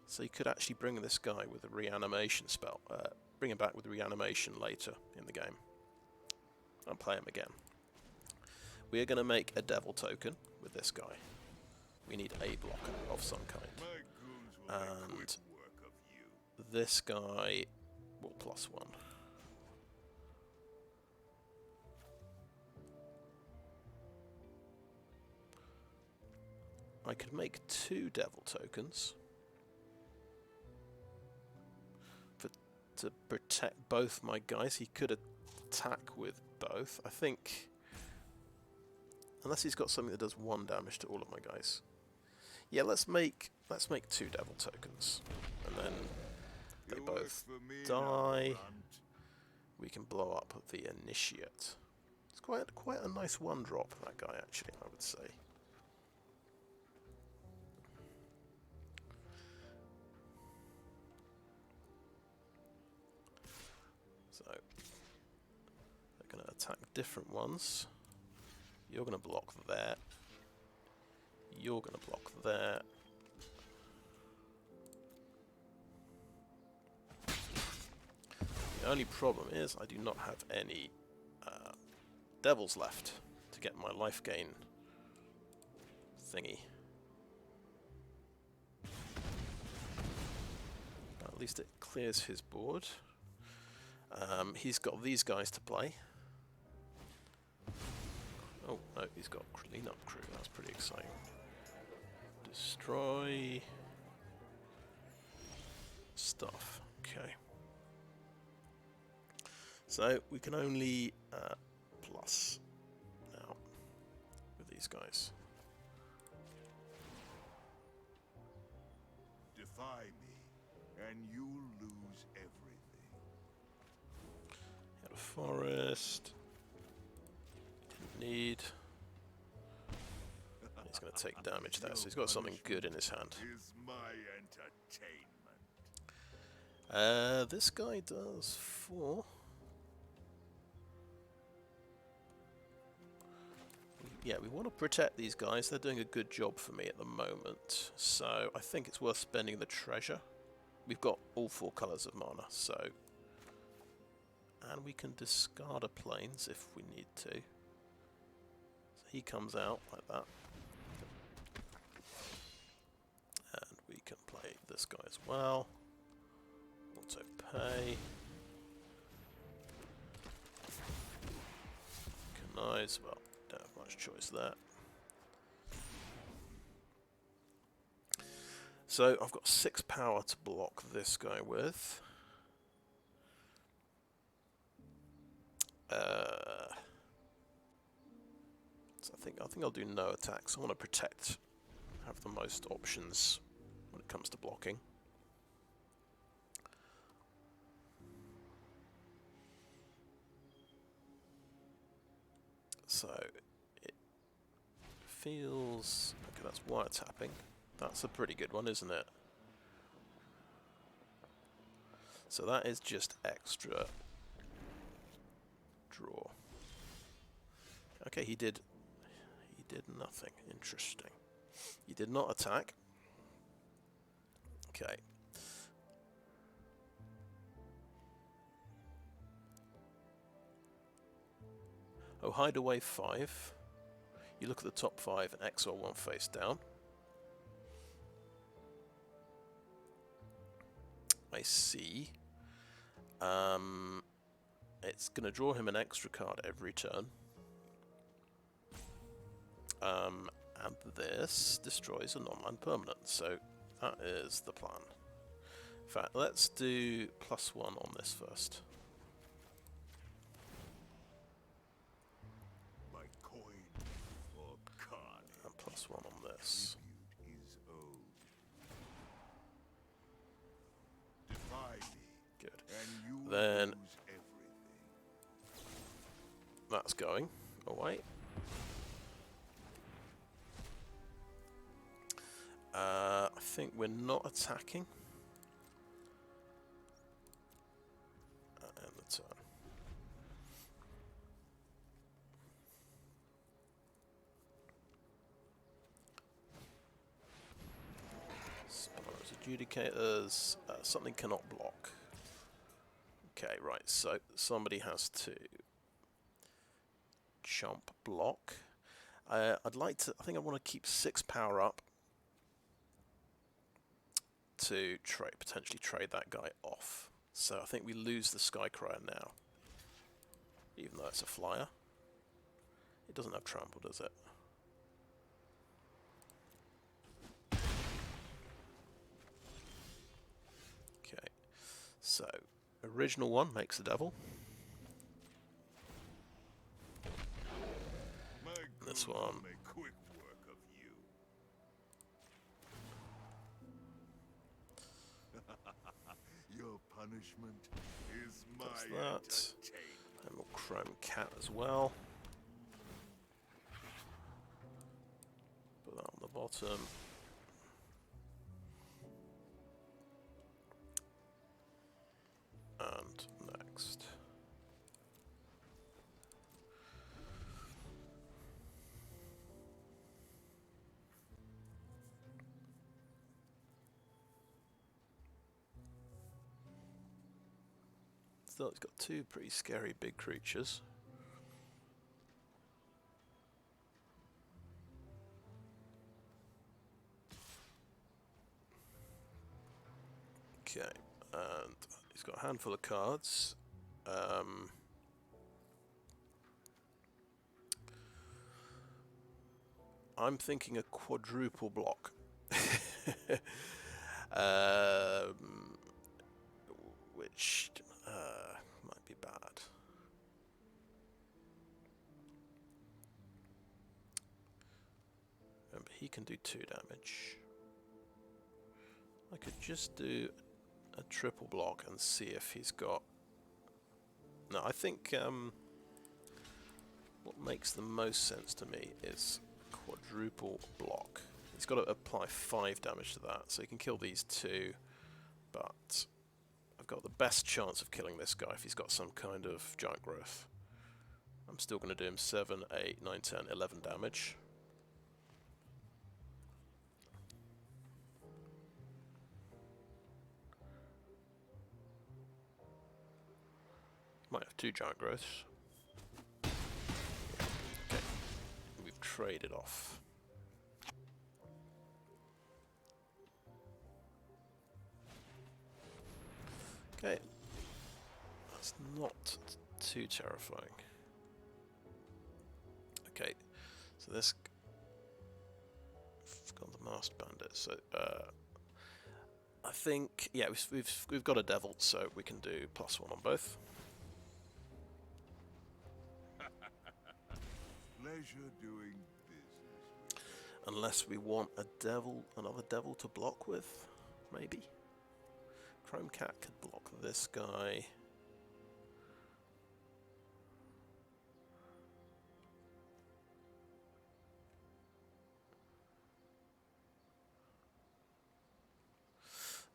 S1: so you could actually bring this guy with a reanimation spell, bring him back with reanimation later in the game and play him again. We are going to make a devil token with this guy. We need a blocker of some kind. And this guy will +1. I could make 2 devil tokens to protect both my guys. He could attack with both, I think, unless he's got something that does 1 damage to all of my guys. Yeah, let's make 2 devil tokens, and then they both die. We can blow up the initiate. It's quite a nice 1-drop, that guy, actually, I would say. So they're going to attack different ones. You're going to block there. You're going to block there. The only problem is I do not have any devils left to get my life gain thingy. But at least it clears his board. He's got these guys to play. Oh, no, he's got cleanup crew. That's pretty exciting. Destroy stuff. Okay. So we can only plus now with these guys.
S2: Defy me, and you'll lose everything.
S1: Had a forest. Didn't need. He's going to take damage there, so he's got something good in his hand.
S2: Is my entertainment.
S1: This guy does 4. Yeah, we want to protect these guys. They're doing a good job for me at the moment, so I think it's worth spending the treasure. We've got all 4 colours of mana, so... And we can discard a plains if we need to. So he comes out like that. And we can play this guy as well. Auto pay. Connives, well, don't have much choice there. So I've got 6 power to block this guy with. So I think I'll do no attacks. I want to protect, have the most options when it comes to blocking. So it feels okay. That's wiretapping. That's a pretty good one, isn't it? So that is just extra draw. Okay, he did nothing. Interesting. He did not attack. Okay. Oh, Hideaway 5. You look at the top 5 and exile 1 face down. I see. It's going to draw him an extra card every turn. And this destroys a non-land permanent, so that is the plan. In fact, let's do +1 on this first.
S2: My coin for carnage.
S1: And +1 on this.
S2: Tribute is owed. Defy me,
S1: Good.
S2: and you
S1: Then
S2: lose everything.
S1: that's going away. I think we're not attacking. End the turn. Spires Adjudicators. Something cannot block. Okay, right, so somebody has to jump block. I'd like to, I think I want to keep 6 power up to potentially trade that guy off. So I think we lose the Skycryer now, even though it's a flyer. It doesn't have trample, does it? Okay, so original one makes the devil. This one.
S2: Make quick work of you. Your punishment is my
S1: Does that.
S2: entertainment.
S1: And we'll Chrome Cat as well. Put that on the bottom. And next. Still, it's got 2 pretty scary big creatures. Okay, and he's got a handful of cards. I'm thinking a quadruple block. Which might be bad. Remember, he can do 2 damage. I could just do a triple block and see if he's got... No, I think what makes the most sense to me is quadruple block. He's got to apply 5 damage to that, so he can kill these 2, but I've got the best chance of killing this guy if he's got some kind of giant growth. I'm still going to do him 7, 8, 9, 10, 11 damage. Might have 2 giant growths. Okay, we've traded off. Okay, that's not too terrifying. Okay, so this got the Masked Bandits. So I think, yeah, we've got a devil, so we can do +1 on both.
S2: Pleasure doing business.
S1: Unless we want a devil, another devil to block with, maybe. Chrome Cat could block this guy.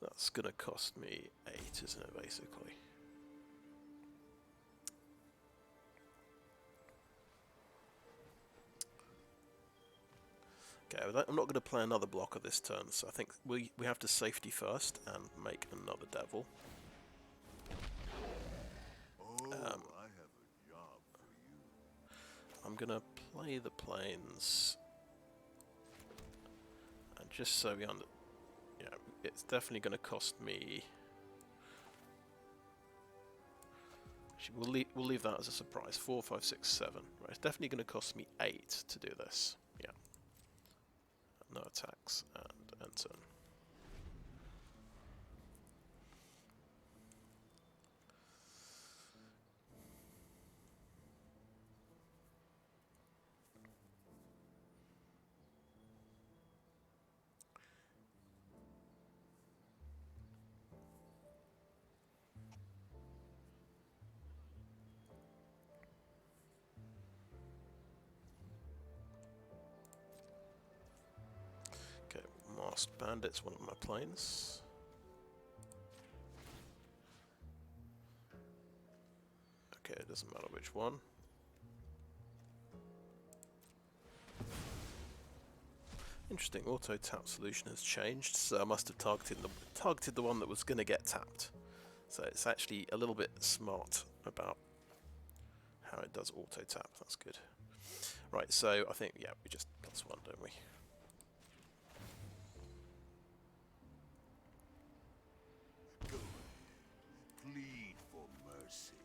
S1: That's gonna cost me 8, isn't it, basically? Okay, I'm not going to play another blocker this turn, so I think we have to safety first and make another devil.
S2: Oh, I have a job for you.
S1: I'm going to play the planes. And just so we it's definitely going to cost me. Actually, we'll leave that as a surprise. 4, 5, 6, 7. Right, it's definitely going to cost me 8 to do this. Yeah. No attacks and end turn. Okay, Masked Bandits, one of my planes. Okay, it doesn't matter which one. Interesting, auto tap solution has changed, so I must have targeted the one that was going to get tapped. So it's actually a little bit smart about how it does auto tap. That's good. Right, so I think we just +1, don't we?
S2: Go ahead. Plead for mercy.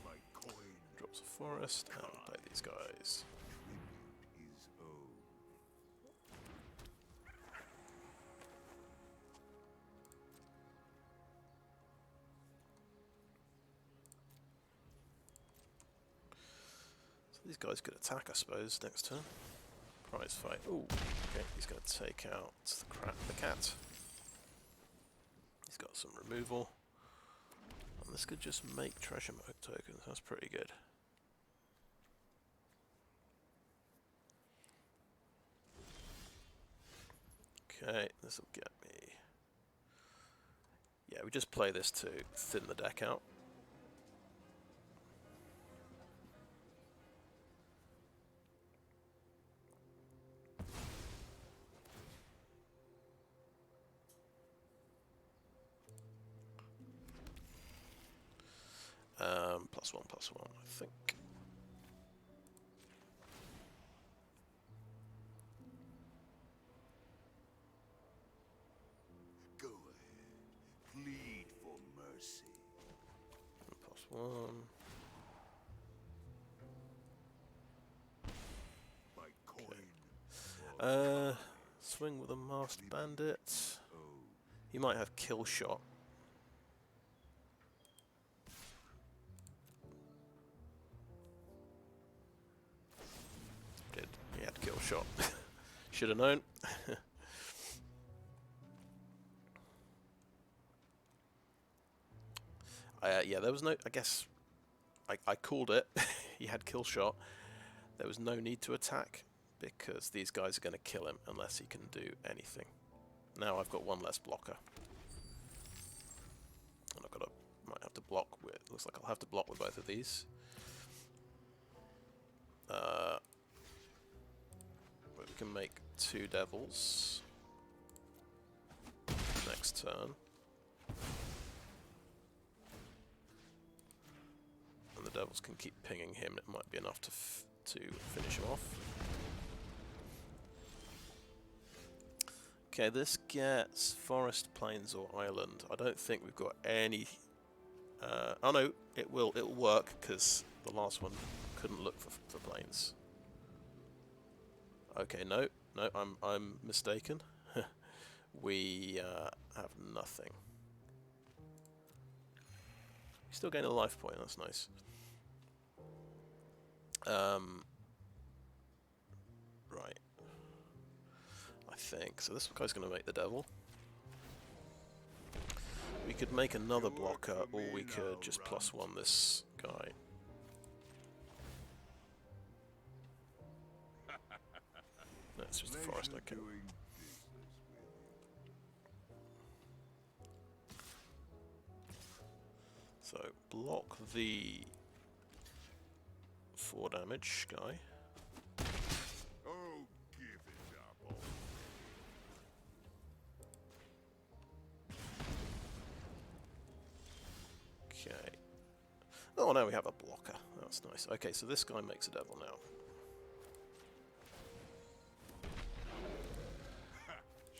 S2: My coin
S1: Drops a forest and play these guys.
S2: tribute is owed.
S1: So these guys could attack, I suppose, next turn. Prize fight. Ooh, okay, he's going to take out the cat. He's got some removal. And this could just make treasure mode tokens. That's pretty good. Okay, this will get me. Yeah, we just play this to thin the deck out. +1/+1, I think.
S2: Go ahead. Plead for mercy.
S1: +1.
S2: My coin
S1: Swing with a Masked Bandit.
S2: owed.
S1: He might have kill shot. He had kill shot. Should have known. Yeah, there was no. I guess I called it. He had kill shot. There was no need to attack because these guys are going to kill him unless he can do anything. Now I've got one less blocker, and might have to block with. Looks like I'll have to block with both of these. But we can make 2 devils next turn. And the devils can keep pinging him. It might be enough to finish him off. Okay, this gets forest, plains, or island. I don't think we've got any. Oh no, it'll work because the last one couldn't look for plains. Okay, no, I'm mistaken. We have nothing. We still gain a life point. That's nice. Right. I think so. This guy's going to make the devil. We could make another blocker, or we could just +1 this guy. That's just the forest. Okay. So block the 4 damage guy.
S2: Oh, give it up.
S1: Okay. Oh, now we have a blocker. That's nice. Okay, so this guy makes a devil now.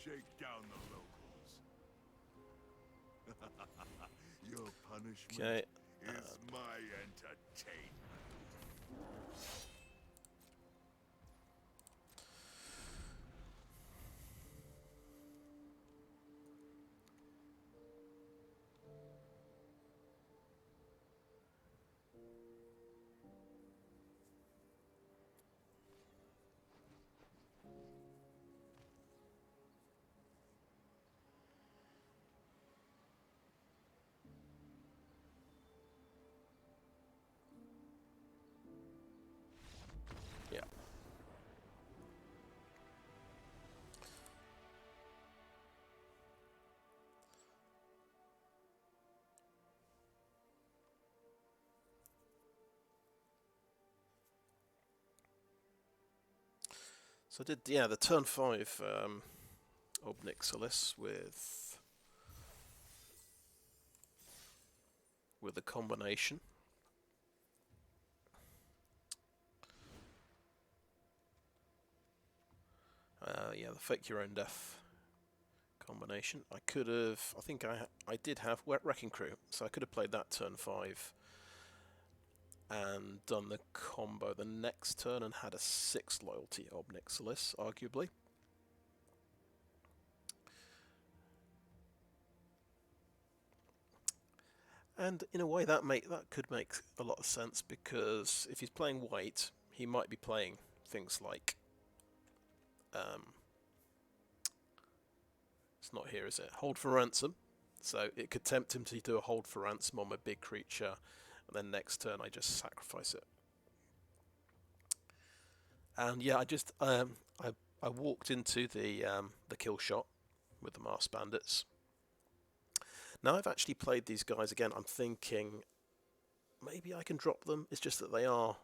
S2: Shake down the locals. Your punishment
S1: Okay.
S2: is my entertainment.
S1: Yeah. So I did, yeah, the turn 5 Ob Nixilis with the combination. Yeah, the fake your own death combination. I could have, I think I did have Wrecking Crew, so I could have played that turn 5 and done the combo the next turn and had a 6 loyalty Ob Nixilis, arguably. And in a way that could make a lot of sense, because if he's playing white, he might be playing things like it's not here, is it? Hold for ransom. So it could tempt him to do a hold for ransom on my big creature, and then next turn I just sacrifice it. And yeah, I just I walked into the kill shot with the Masked Bandits. Now I've actually played these guys again, I'm thinking maybe I can drop them. It's just that they are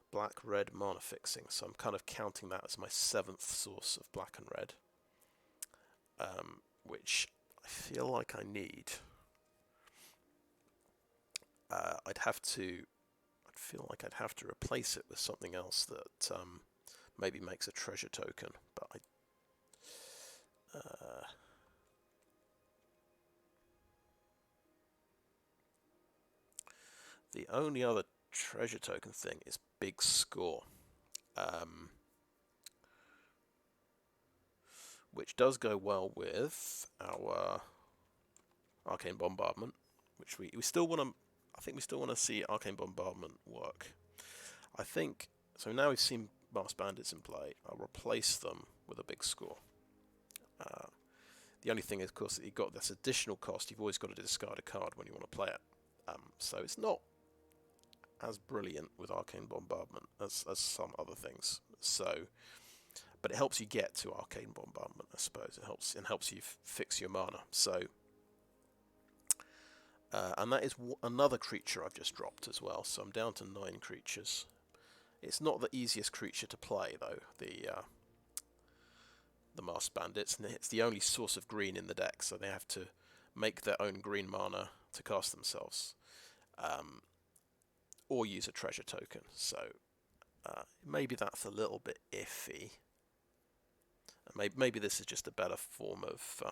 S1: black-red mana fixing, so I'm kind of counting that as my 7th source of black and red, which I feel like I need. I feel like I'd have to replace it with something else that maybe makes a treasure token, but the only other treasure token thing is Big Score, which does go well with our Arcane Bombardment, which we still want to. I think we still want to see Arcane Bombardment work. I think so. Now we've seen Masked Bandits in play, I'll replace them with a Big Score. The only thing is, of course, that you've got this additional cost. You've always got to discard a card when you want to play it. So it's not as brilliant with Arcane Bombardment as some other things. So, but it helps you get to Arcane Bombardment, I suppose. It helps you fix your mana. So, and that is another creature I've just dropped as well. So I'm down to 9 creatures. It's not the easiest creature to play though. The Masked Bandits, and it's the only source of green in the deck, so they have to make their own green mana to cast themselves, or use a treasure token. So maybe that's a little bit iffy. Maybe this is just a better form of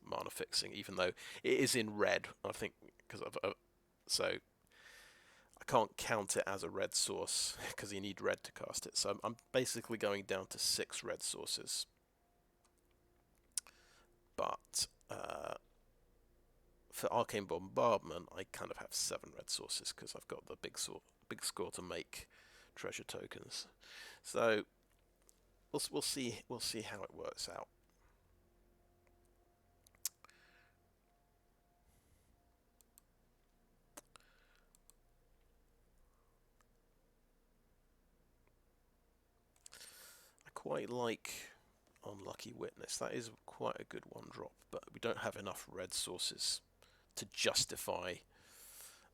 S1: mana fixing, even though it is in red. I think because so I can't count it as a red source because you need red to cast it. So I'm basically going down to 6 red sources. But for Arcane Bombardment, I kind of have 7 red sources because I've got the big score to make treasure tokens. So we'll see how it works out. I quite like Unlucky Witness. That is quite a good 1-drop, but we don't have enough red sources to justify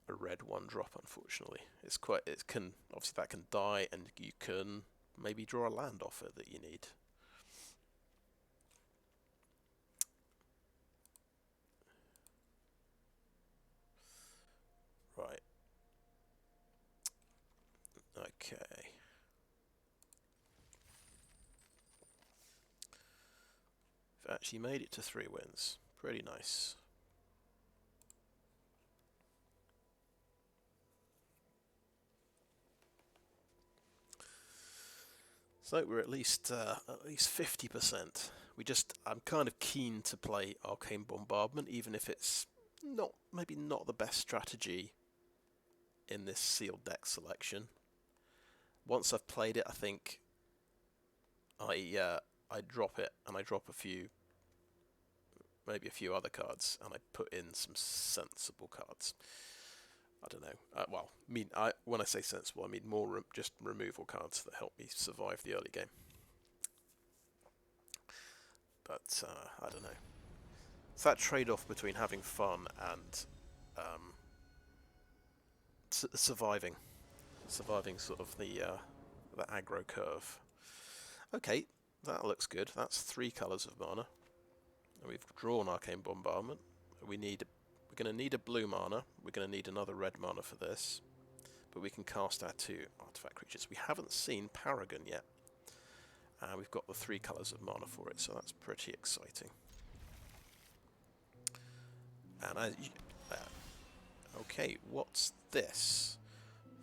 S1: a red 1-drop, unfortunately. Obviously that can die, and you can maybe draw a land off it that you need. Right. Okay. We've actually made it to 3 wins. Pretty nice. So we're at least 50%. I'm kind of keen to play Arcane Bombardment, even if it's maybe not the best strategy in this sealed deck selection. Once I've played it, I think I drop it and I drop maybe a few other cards, and I put in some sensible cards. I don't know. When I say sensible, I mean more just removal cards that help me survive the early game. But I don't know. It's that trade-off between having fun and surviving sort of the aggro curve. Okay, that looks good. That's 3 colours of mana. And we've drawn Arcane Bombardment. We're going to need a blue mana. We're going to need another red mana for this. But we can cast our 2 artifact creatures. We haven't seen Paragon yet. And we've got the 3 colours of mana for it, so that's pretty exciting. And okay, what's this?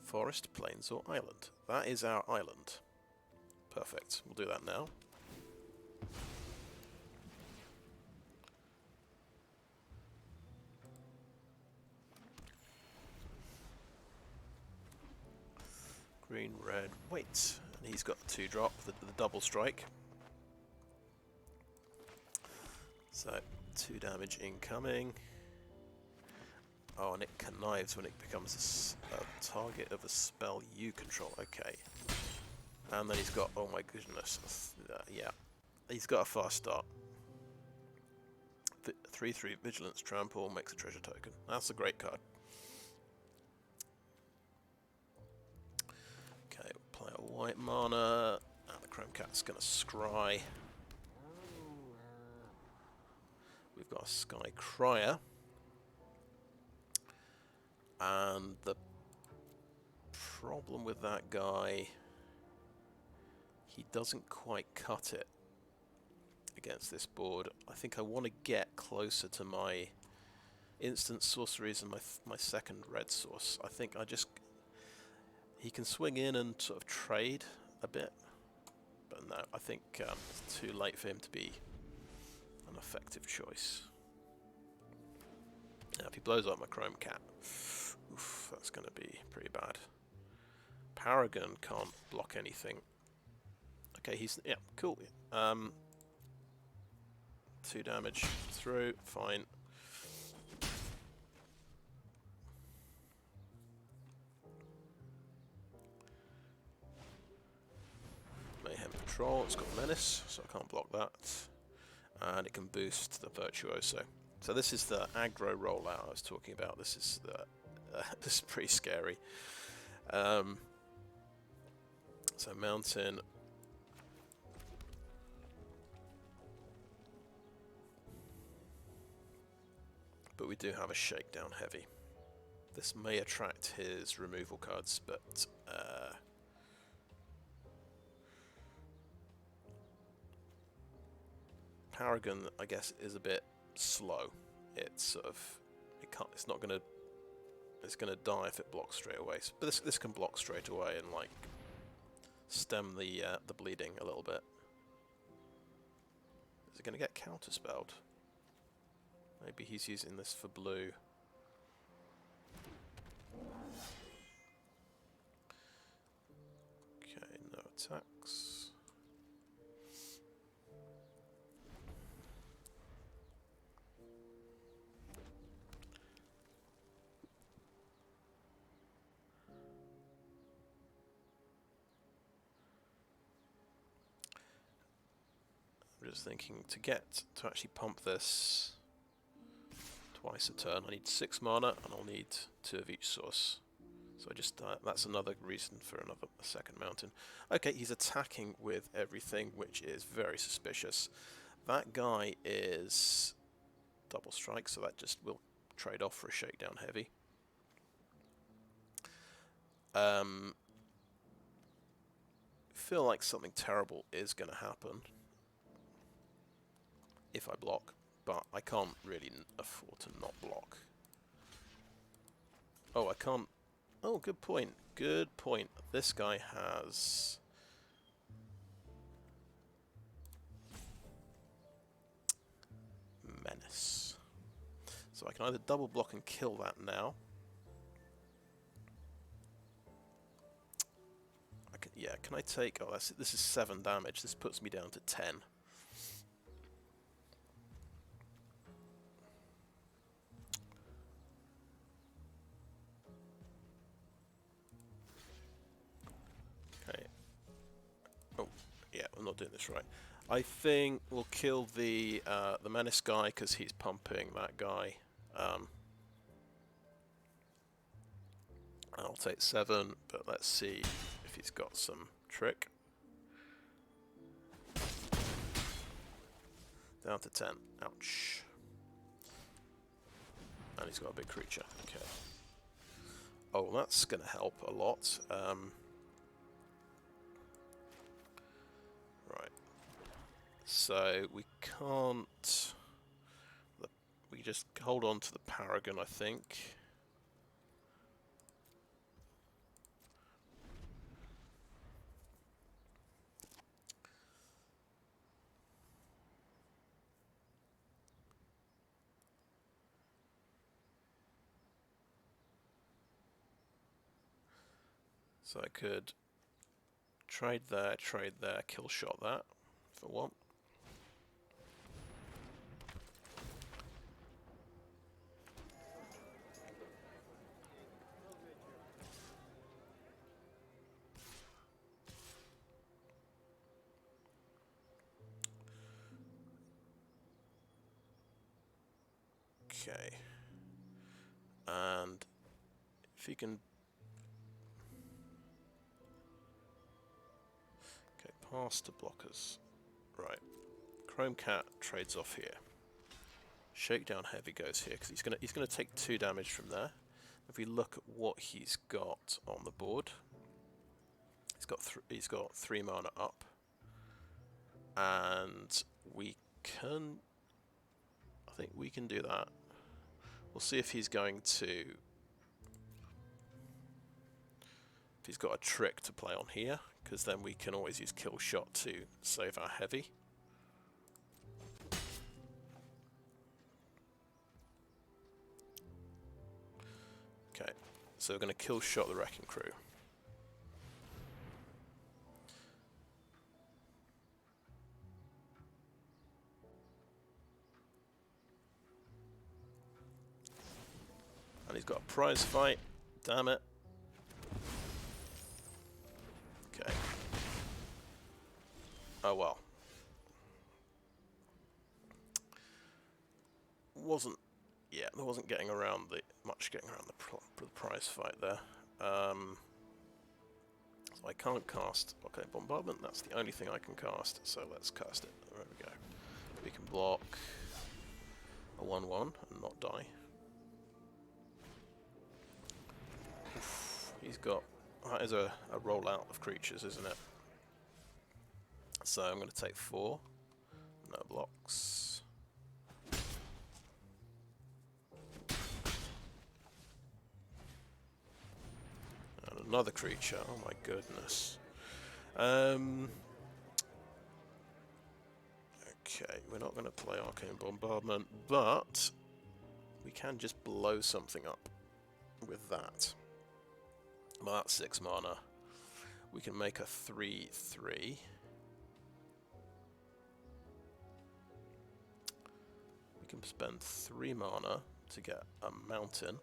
S1: Forest, plains, or island? That is our island. Perfect. We'll do that now. Green, red, wait. And he's got the 2-drop, the double strike. So, 2 damage incoming. Oh, and it connives when it becomes a target of a spell you control. Okay. And then he's got, oh my goodness, yeah. He's got a fast start. 3/3 Vigilance Trample makes a treasure token. That's a great card. Okay, we'll play a white mana, and the Chrome Cat's going to scry. We've got a Sky Crier. And the problem with that guy, he doesn't quite cut it against this board. I think I want to get closer to my instant sorceries and my second red source. I think he can swing in and sort of trade a bit, but no, I think it's too late for him to be an effective choice. Now, if he blows up my Chrome Cat, oof, that's going to be pretty bad. Paragon can't block anything. Okay, yeah, cool. 2 damage through, fine. Mayhem Patrol, it's got Menace, so I can't block that. And it can boost the Virtuoso. So this is the aggro rollout I was talking about. This is this is pretty scary. So Mountain. But we do have a Shakedown Heavy. This may attract his removal cards, but Paragon, I guess, is a bit slow. It's it's not gonna. It's gonna die if it blocks straight away. But this can block straight away and like stem the bleeding a little bit. Is it gonna get counterspelled? Maybe he's using this for blue. Okay, no attacks. I'm just thinking to actually pump this twice a turn, I need 6 mana and I'll need 2 of each source. So that's another reason for a second mountain. Okay, he's attacking with everything, which is very suspicious. That guy is double strike, so that just will trade off for a Shakedown Heavy. feel like something terrible is going to happen if I block, but I can't really afford to not block. Oh, I can't... Oh, good point. Good point. This guy has... Menace. So I can either double block and kill that now. Yeah, can I take... Oh, this is 7 damage. This puts me down to 10. Okay. Oh, yeah, I'm not doing this right. I think we'll kill the Menace guy because he's pumping that guy. I'll take 7, but let's see if he's got some trick. Down to 10. Ouch. And he's got a big creature. Okay. Oh, that's going to help a lot. Right. So we can't... We just hold on to the Paragon, I think. So I could trade there, kill shot that, if I want. Okay. And if he can... Okay, pass to blockers. Right. Chrome Cat trades off here. Shakedown Heavy goes here because he's gonna take 2 damage from there. If we look at what he's got on the board, he's got 3 mana up, and we can... I think we can do that. We'll see if he's going to... If he's got a trick to play on here, because then we can always use Kill Shot to save our heavy. Okay, so we're going to Kill Shot the Wrecking Crew. And he's got a prize fight. Damn it. Okay. Oh well. There wasn't getting around much getting around the prize fight there. So I can't cast Arcane Bombardment. That's the only thing I can cast. So let's cast it. There we go. We can block a 1/1 and not die. He's got... That is a rollout of creatures, isn't it? So I'm going to take 4. No blocks. And another creature. Oh my goodness. Okay, we're not going to play Arcane Bombardment, but we can just blow something up with that. Well, that's 6 mana. We can make a 3/3. We can spend 3 mana to get a mountain.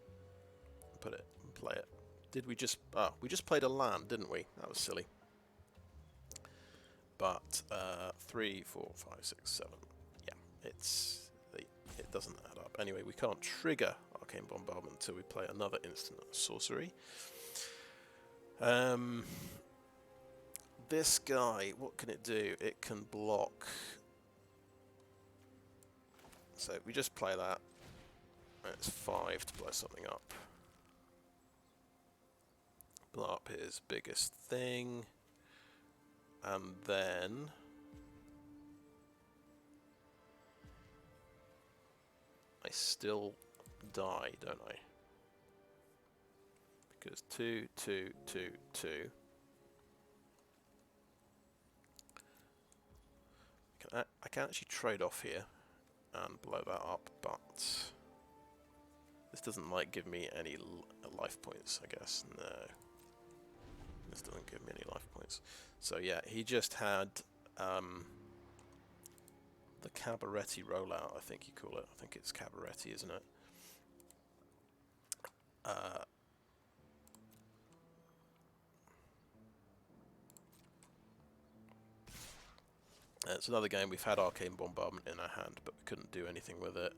S1: Put it and play it. Did we just... Ah, we just played a land, didn't we? That was silly. But 3, 4, 5, 6, 7. Yeah, it doesn't add up. Anyway, we can't trigger Arcane Bombardment until we play another instant sorcery. This guy, what can it do? It can block. So we just play that. And it's 5 to blow something up. Blow up his biggest thing. And then I still die, don't I? Because 2, 2, 2, 2. I can actually trade off here and blow that up, but this doesn't like give me any life points, I guess. No, this doesn't give me any life points. So yeah, he just had the Cabaretti rollout, I think you call it. I think it's Cabaretti, isn't it? It's another game. We've had Arcane Bombardment in our hand, but we couldn't do anything with it.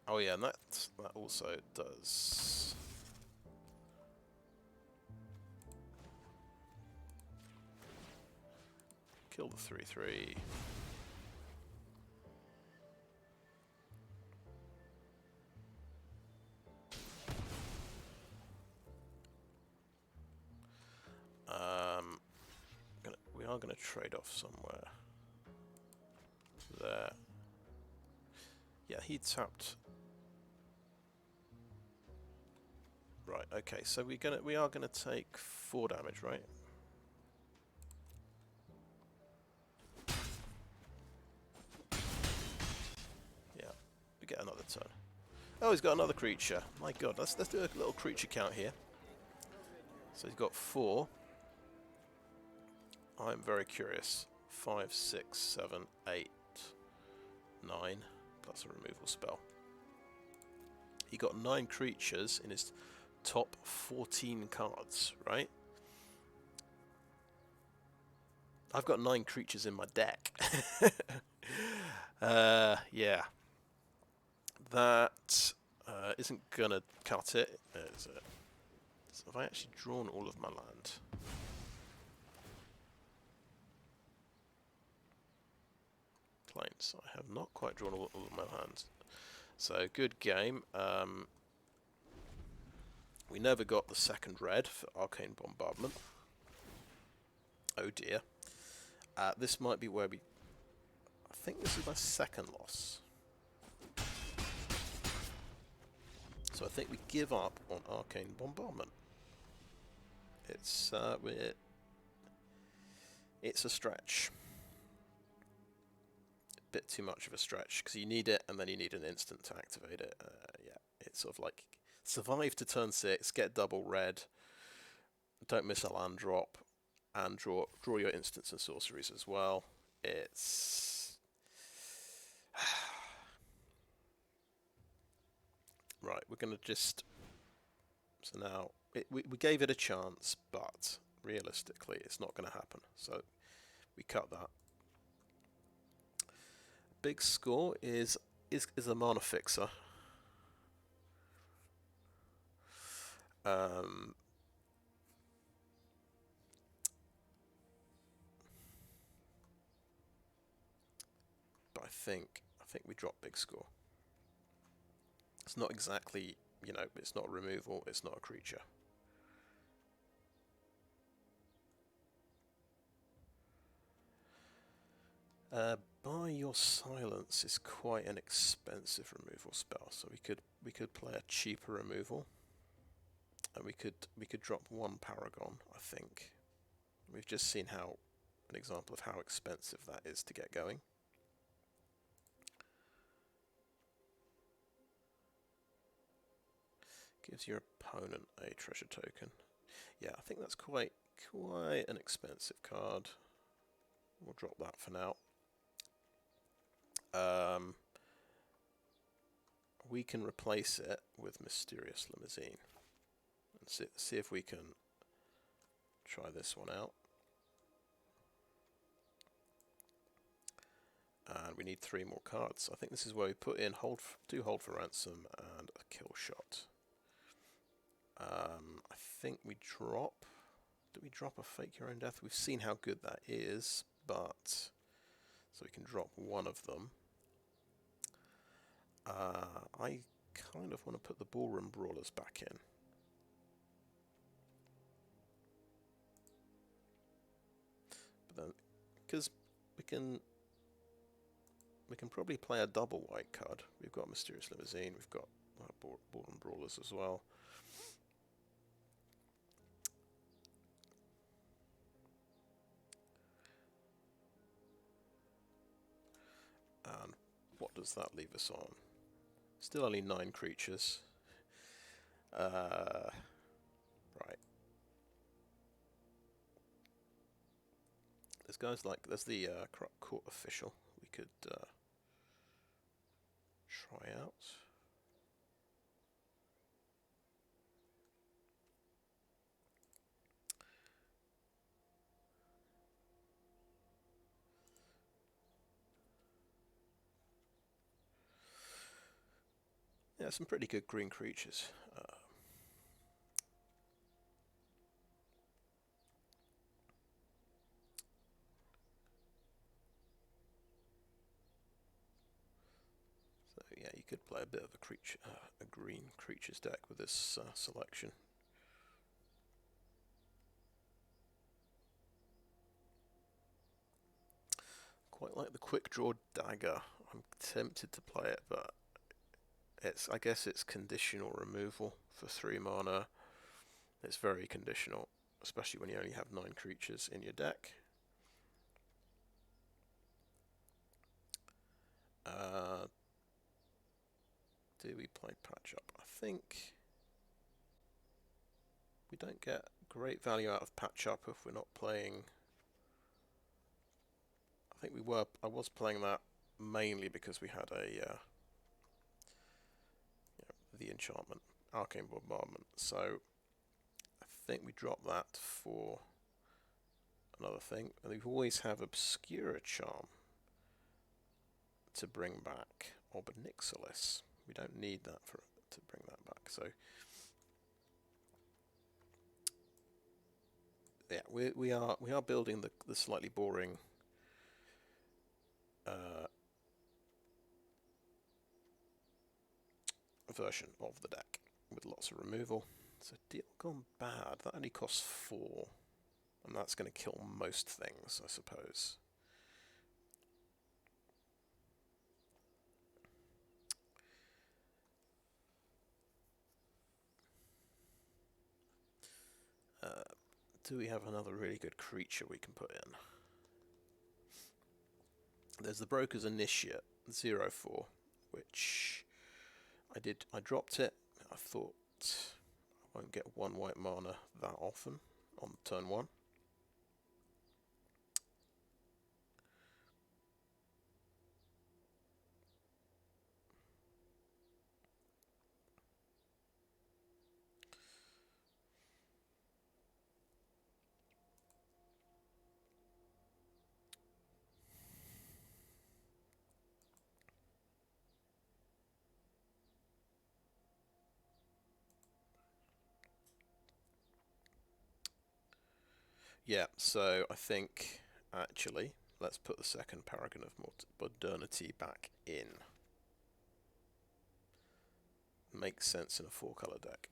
S1: Oh yeah, and that also does... Kill the 3/3. We are going to trade off somewhere. There. Yeah, he tapped. Right. Okay. So we are gonna take 4 damage, right? Yeah. We get another turn. Oh, he's got another creature. My God. Let's do a little creature count here. So he's got 4. I'm very curious. 5, 6, 7, 8, 9, plus a removal spell. He got 9 creatures in his top 14 cards, right? I've got 9 creatures in my deck. Yeah. That isn't gonna cut it, is it? So have I actually drawn all of my land? Plains. I have not quite drawn all of my lands. So, good game. We never got the second red for Arcane Bombardment. Oh dear. This might be where we... I think this is my second loss. So I think we give up on Arcane Bombardment. It's a stretch. A bit too much of a stretch, because you need it, and then you need an instant to activate it. Yeah, it's sort of like survive to turn 6, get double red, don't miss a land drop, and draw your instants and sorceries as well. It's... Right, we're going to just... So now, we gave it a chance, but realistically it's not going to happen. So we cut that. Big score is a mana fixer. But I think we drop big score. It's not exactly, you know, it's not a removal, it's not a creature. Buy Your Silence is quite an expensive removal spell, so we could play a cheaper removal, and we could drop 1 Paragon. I think we've just seen an example of how expensive that is to get going. Gives your opponent a treasure token. Yeah, I think that's quite an expensive card. We'll drop that for now. We can replace it with Mysterious Limousine and see if we can try this one out. And we need 3 more cards. I think this is where we put in hold for ransom and a kill shot. I think we drop... Do we drop a Fake Your Own Death? We've seen how good that is, but... So we can drop 1 of them. I kind of want to put the Ballroom Brawlers back in. But then, because we can probably play a double white card. We've got Mysterious Limousine, we've got Born Brawlers as well. And what does that leave us on? Still only 9 creatures. Right. There's guys like, there's the Corrupt Court Official we could try out. Yeah, some pretty good green creatures. So yeah, you could play a bit of a creature, a green creatures deck with this selection. Quite like the Quick-Draw Dagger. I'm tempted to play it, but I guess it's conditional removal for 3 mana. It's very conditional, especially when you only have 9 creatures in your deck. Do we play Patch Up? I think we don't get great value out of Patch Up if we're not playing. I think I was playing that mainly because we had the enchantment, Arcane Bombardment. So I think we dropped that for another thing. And we always have Obscura Charm to bring back Ob Nixilis. We don't need that to bring that back. So yeah, we are building the slightly boring version of the deck with lots of removal. So Deal Gone Bad, that only costs 4, and that's going to kill most things, I suppose. Do we have another really good creature we can put in? There's the Broker's Initiate 0/4, which I dropped it. I thought I won't get 1 white mana that often on turn 1. Yeah, so I think, actually, let's put the second Paragon of Modernity back in. Makes sense in a 4-colour deck.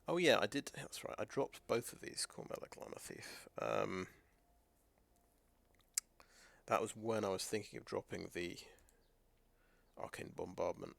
S1: Oh yeah, I did, that's right, I dropped both of these, Cormela, Glamour Thief. That was when I was thinking of dropping the Arcane Bombardment.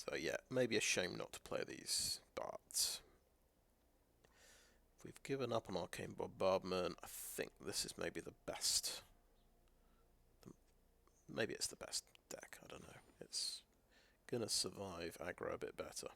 S1: So yeah, maybe a shame not to play these, but if we've given up on Arcane Bombardment, I think this is maybe the best. Maybe it's the best deck, I don't know. It's gonna survive aggro a bit better.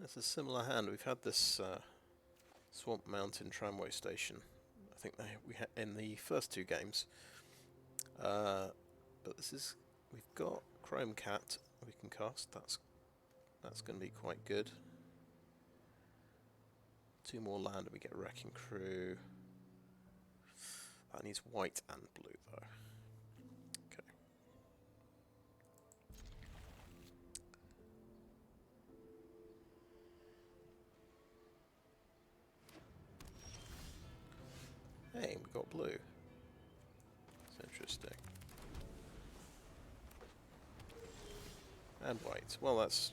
S1: It's a similar hand. We've had this Swamp Mountain Tramway Station. I think we had in the first two games. But this is, we've got Chrome Cat we can cast. That's going to be quite good. 2 more land and we get Wrecking Crew. That needs white and blue though. Okay. Hey, we got blue. That's interesting. And white. Well, that's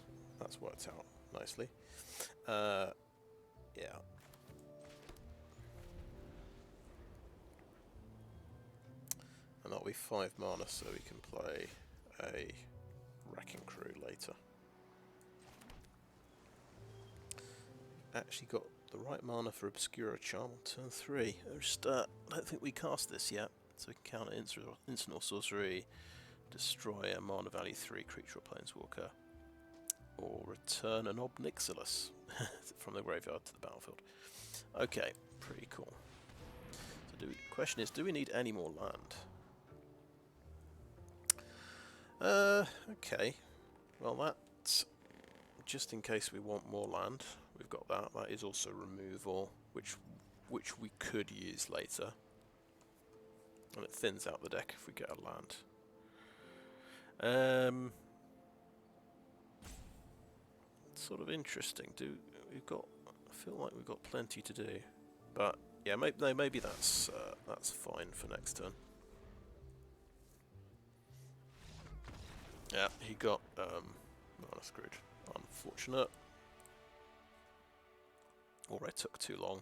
S1: worked out nicely. Yeah. And that'll be 5 mana, so we can play a Wrecking Crew later. Actually got the right mana for Obscura Charm on turn 3. I don't think we cast this yet, so we can counter instant or sorcery, destroy a mana value 3 creature or planeswalker, or return an Ob Nixilis from the graveyard to the battlefield. Okay, pretty cool. So the question is, do we need any more land? Okay. Well, that's just in case we want more land. We've got that. That is also removal, which we could use later. And it thins out the deck if we get a land. Sort of interesting. I feel like we've got plenty to do, but yeah, maybe that's fine for next turn. Yeah, he got mana screwed. Unfortunate. Or it took too long.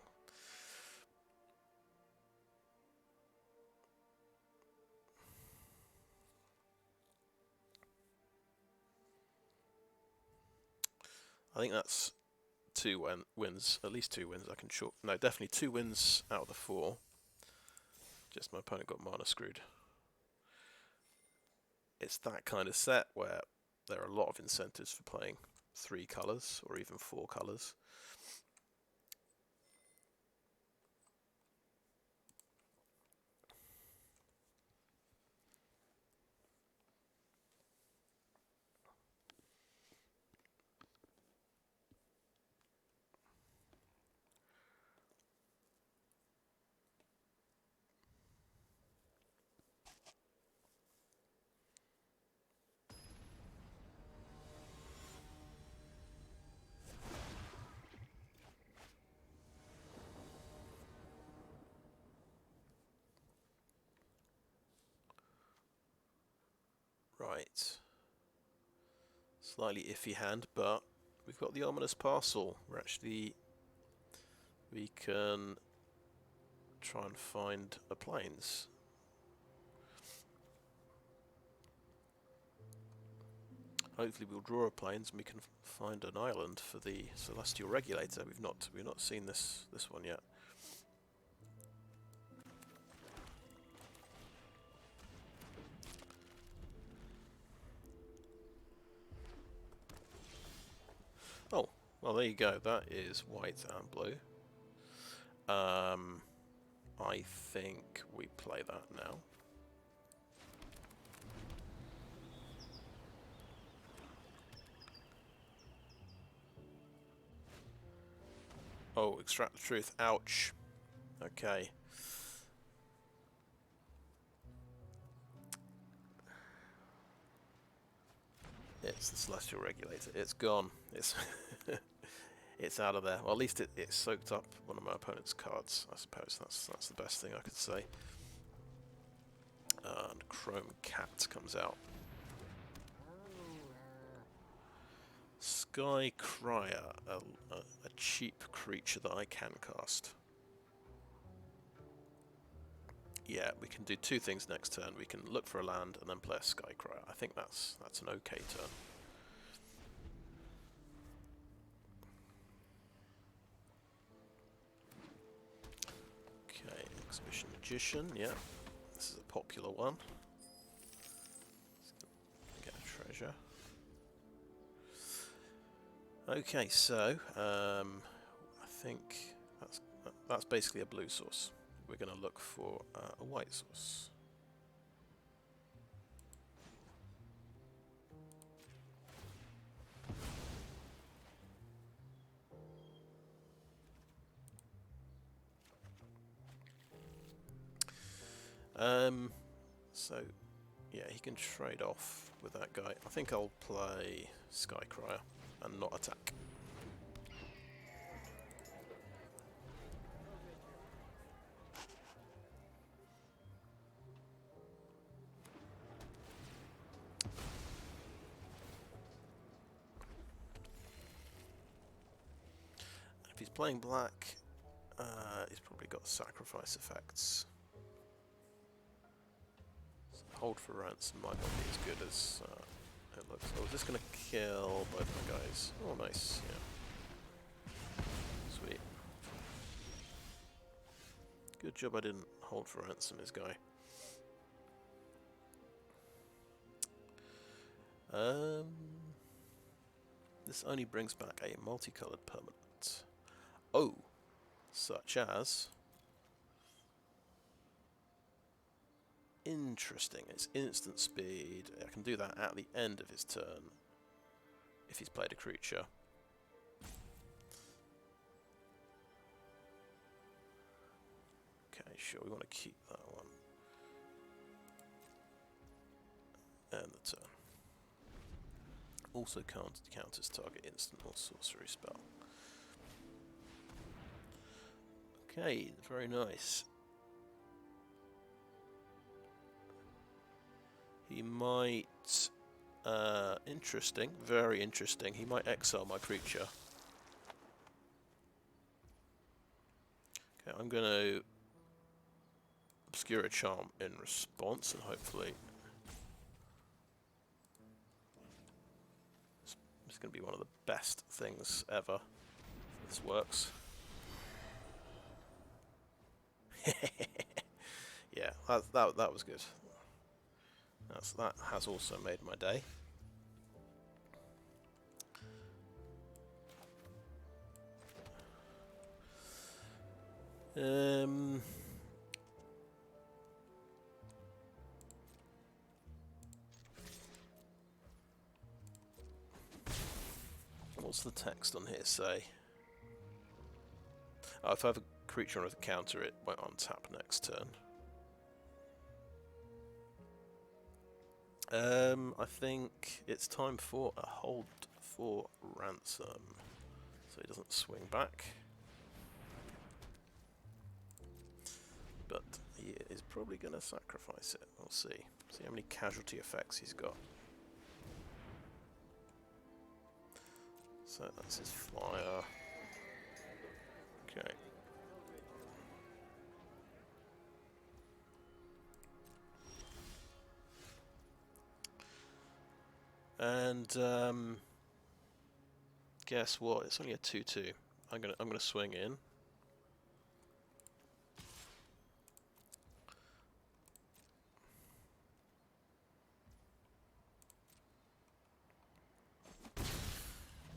S1: I think that's 2 wins, at least 2 wins. I can short. No, definitely 2 wins out of the 4. Just my opponent got mana screwed. It's that kind of set where there are a lot of incentives for playing 3 colours or even 4 colours. Right. Slightly iffy hand, but we've got the Ominous Parcel. We can try and find a plains. Hopefully we'll draw a plains and we can find an island for the Celestial Regulator. We've not seen this one yet. Oh, well there you go. That is white and blue. I think we play that now. Oh, extract the truth. Ouch. Okay. It's the Celestial Regulator. It's gone. It's it's out of there. Well, at least it soaked up one of my opponent's cards. I suppose that's the best thing I could say. And Chrome Cat comes out. Sky Crier, a cheap creature that I can cast. Yeah, we can do 2 things next turn. We can look for a land and then play a Sky Crier. I think that's an okay turn. Okay, Exhibition Magician, yeah. This is a popular one. Let's get a treasure. Okay, so I think that's basically a blue source. We're going to look for a white source. So yeah, he can trade off with that guy. I think I'll play Skycrier and not attack. If he's playing black, he's probably got sacrifice effects. So hold for ransom might not be as good as it looks. Oh, is this going to kill both my guys? Oh, nice. Yeah. Sweet. Good job I didn't hold for ransom this guy. This only brings back a multicolored permanent. Oh, such as... Interesting, it's instant speed. I can do that at the end of his turn if he's played a creature. Okay, sure, we want to keep that one. And the turn. Also counters target instant or sorcery spell. Okay, very nice. He might... interesting, very interesting. He might exile my creature. Okay, I'm going to Obscura Charm in response, and hopefully... It's going to be one of the best things ever. If this works. Yeah, that was good. That has also made my day. What's the text on here say? Oh, if I have a creature on a counter, it won't untap next turn. I think it's time for a hold for ransom, so he doesn't swing back. But he is probably going to sacrifice it. We'll see. See how many casualty effects he's got. So that's his flyer. Okay. And guess what? It's only a 2/2. I'm gonna swing in.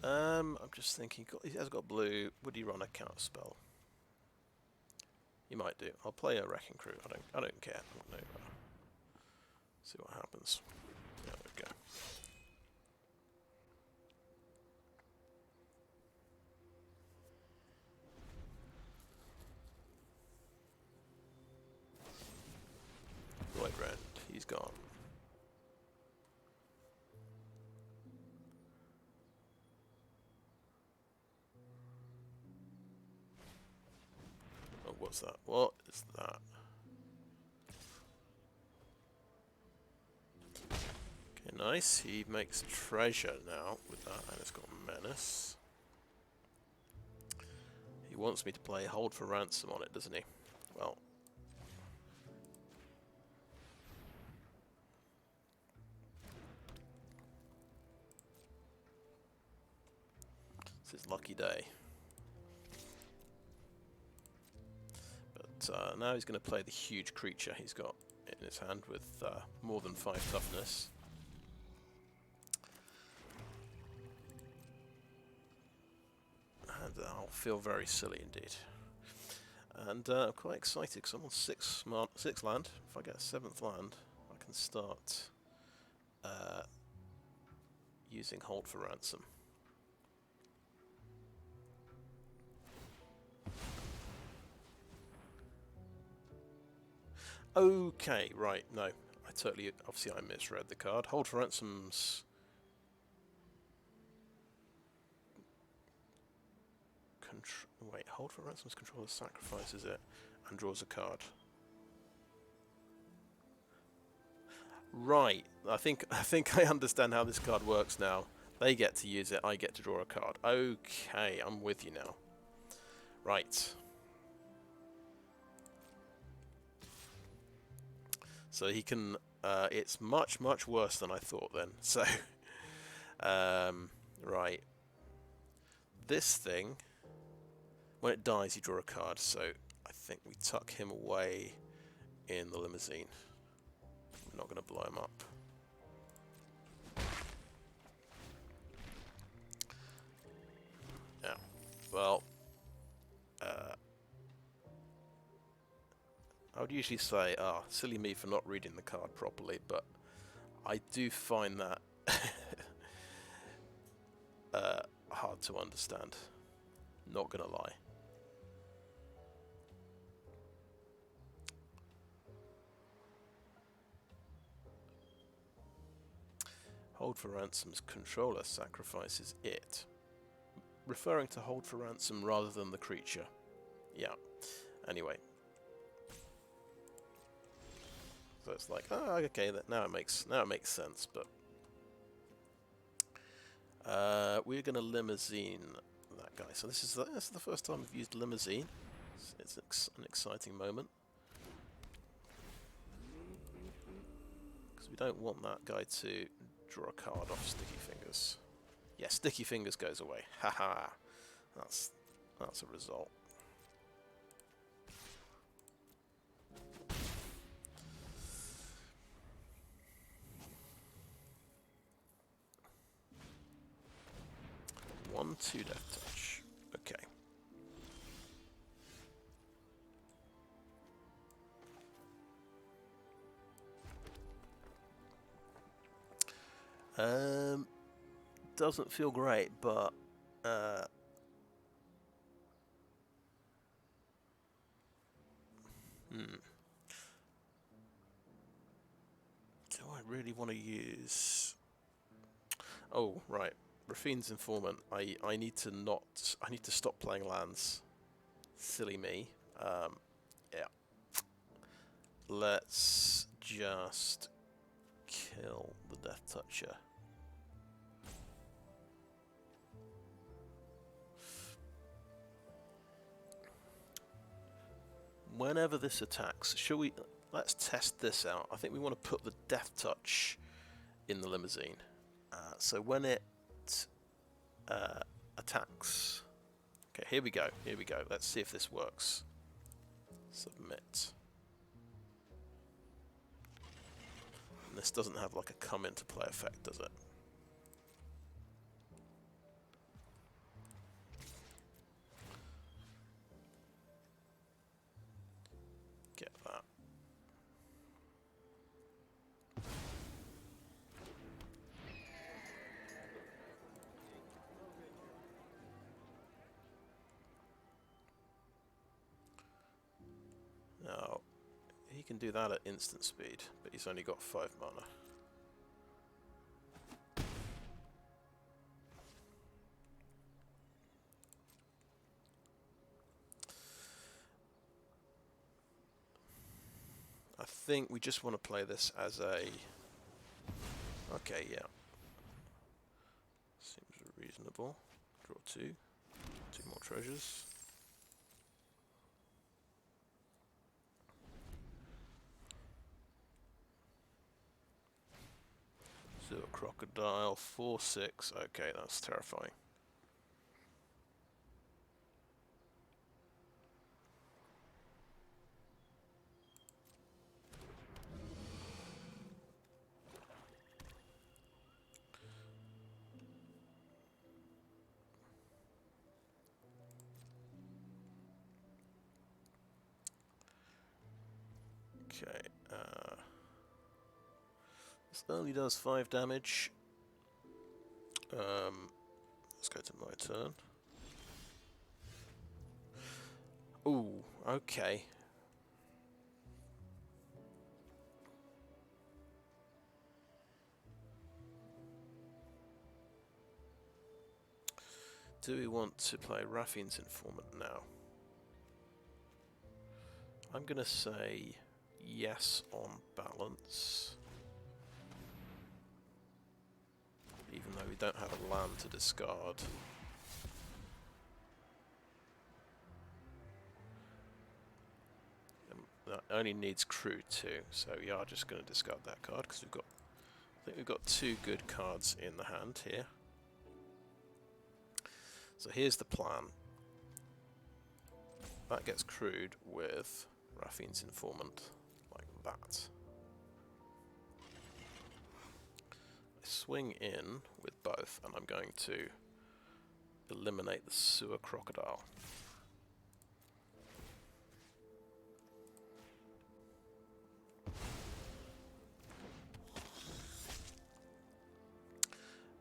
S1: I'm just thinking. He has got blue. Would he run a counter spell? He might do. I'll play a Wrecking Crew. I don't care. No. See what happens. There we go. Void Rend. He's gone. Oh, what's that? What is that? Okay, nice. He makes treasure now with that, and it's got menace. He wants me to play hold for ransom on it, doesn't he? Well. It's his lucky day. But now he's going to play the huge creature he's got in his hand with more than 5 toughness. I'll feel very silly indeed. And I'm quite excited because I'm on 6 land. If I get a 7th land, I can start using Hold for Ransom. Okay, right, no. Obviously I misread the card. Hold for Ransom's... Wait, Hold for Ransom's controller sacrifices it and draws a card. Right, I think I understand how this card works now. They get to use it, I get to draw a card. Okay, I'm with you now. Right. So he can... it's much, much worse than I thought then. So, right. This thing, when it dies, you draw a card. So I think we tuck him away in the limousine. We're not going to blow him up. Yeah. Well, I would usually say, silly me for not reading the card properly, but I do find that hard to understand. Not gonna lie. Hold for Ransom's controller sacrifices it. Referring to Hold for Ransom rather than the creature. Yeah. Anyway. So it's like, okay, now it makes sense, but we're gonna limousine that guy. So this is the first time I've used limousine. It's an exciting moment because we don't want that guy to draw a card off Sticky Fingers. Yeah, Sticky Fingers goes away. Haha. That's a result. One, 2 Death Touch. Okay. Doesn't feel great, but do I really want to use... Oh, right. Raffine's Informant. I need to stop playing lands. Silly me. Yeah. Let's just kill the Death Toucher. Whenever this attacks, let's test this out. I think we want to put the Death Touch in the limousine. So when it attacks... Okay, here we go. Let's see if this works. Submit. And this doesn't have like a come into play effect, does it? Get that. Now, he can do that at instant speed, but he's only got 5 mana. I think we just want to play this as a... Okay, yeah. Seems reasonable. Draw 2. 2 more treasures. So a crocodile, 4/6. Okay, that's terrifying. Okay. This only does 5 damage. Let's go to my turn. Ooh, okay. Do we want to play Raffine's Informant now? I'm going to say yes on balance. Even though we don't have a land to discard. That only needs crew too, so we are just going to discard that card because we've got, I think we've got 2 good cards in the hand here. So here's the plan. That gets crewed with Raffine's Informant, like that. I swing in with both, and I'm going to eliminate the Sewer Crocodile.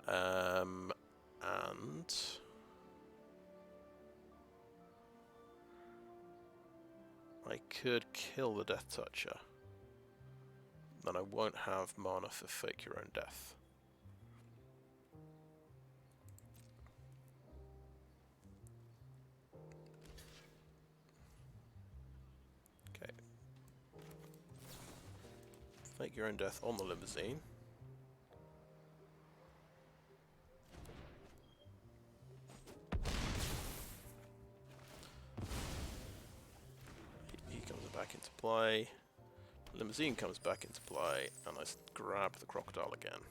S1: And I could kill the Death Toucher. Then I won't have mana for Fake Your Own Death. Okay. Fake Your Own Death on the Limousine. Back into play. Limousine comes back into play, and I grab the Crocodile again.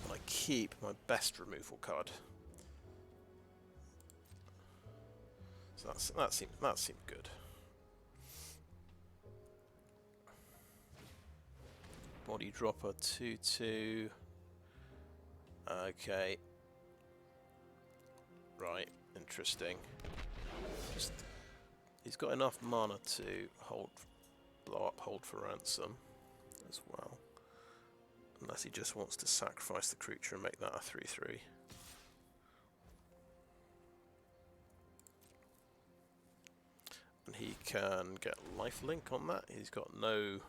S1: And I keep my best removal card. So that seemed good. Body dropper 2/2. Okay. Right. Interesting. He's got enough mana to blow up, hold for ransom as well. Unless he just wants to sacrifice the creature and make that a 3/3. And he can get lifelink on that. He's got no...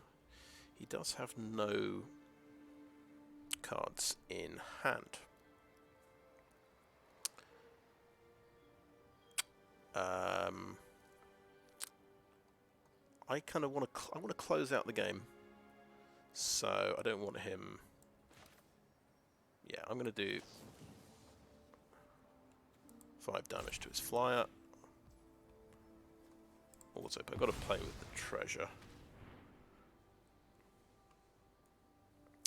S1: He does have no cards in hand. I kind of want to close out the game, so I don't want him. Yeah, I'm going to do 5 damage to his flyer. Also, I've got to play with the treasure.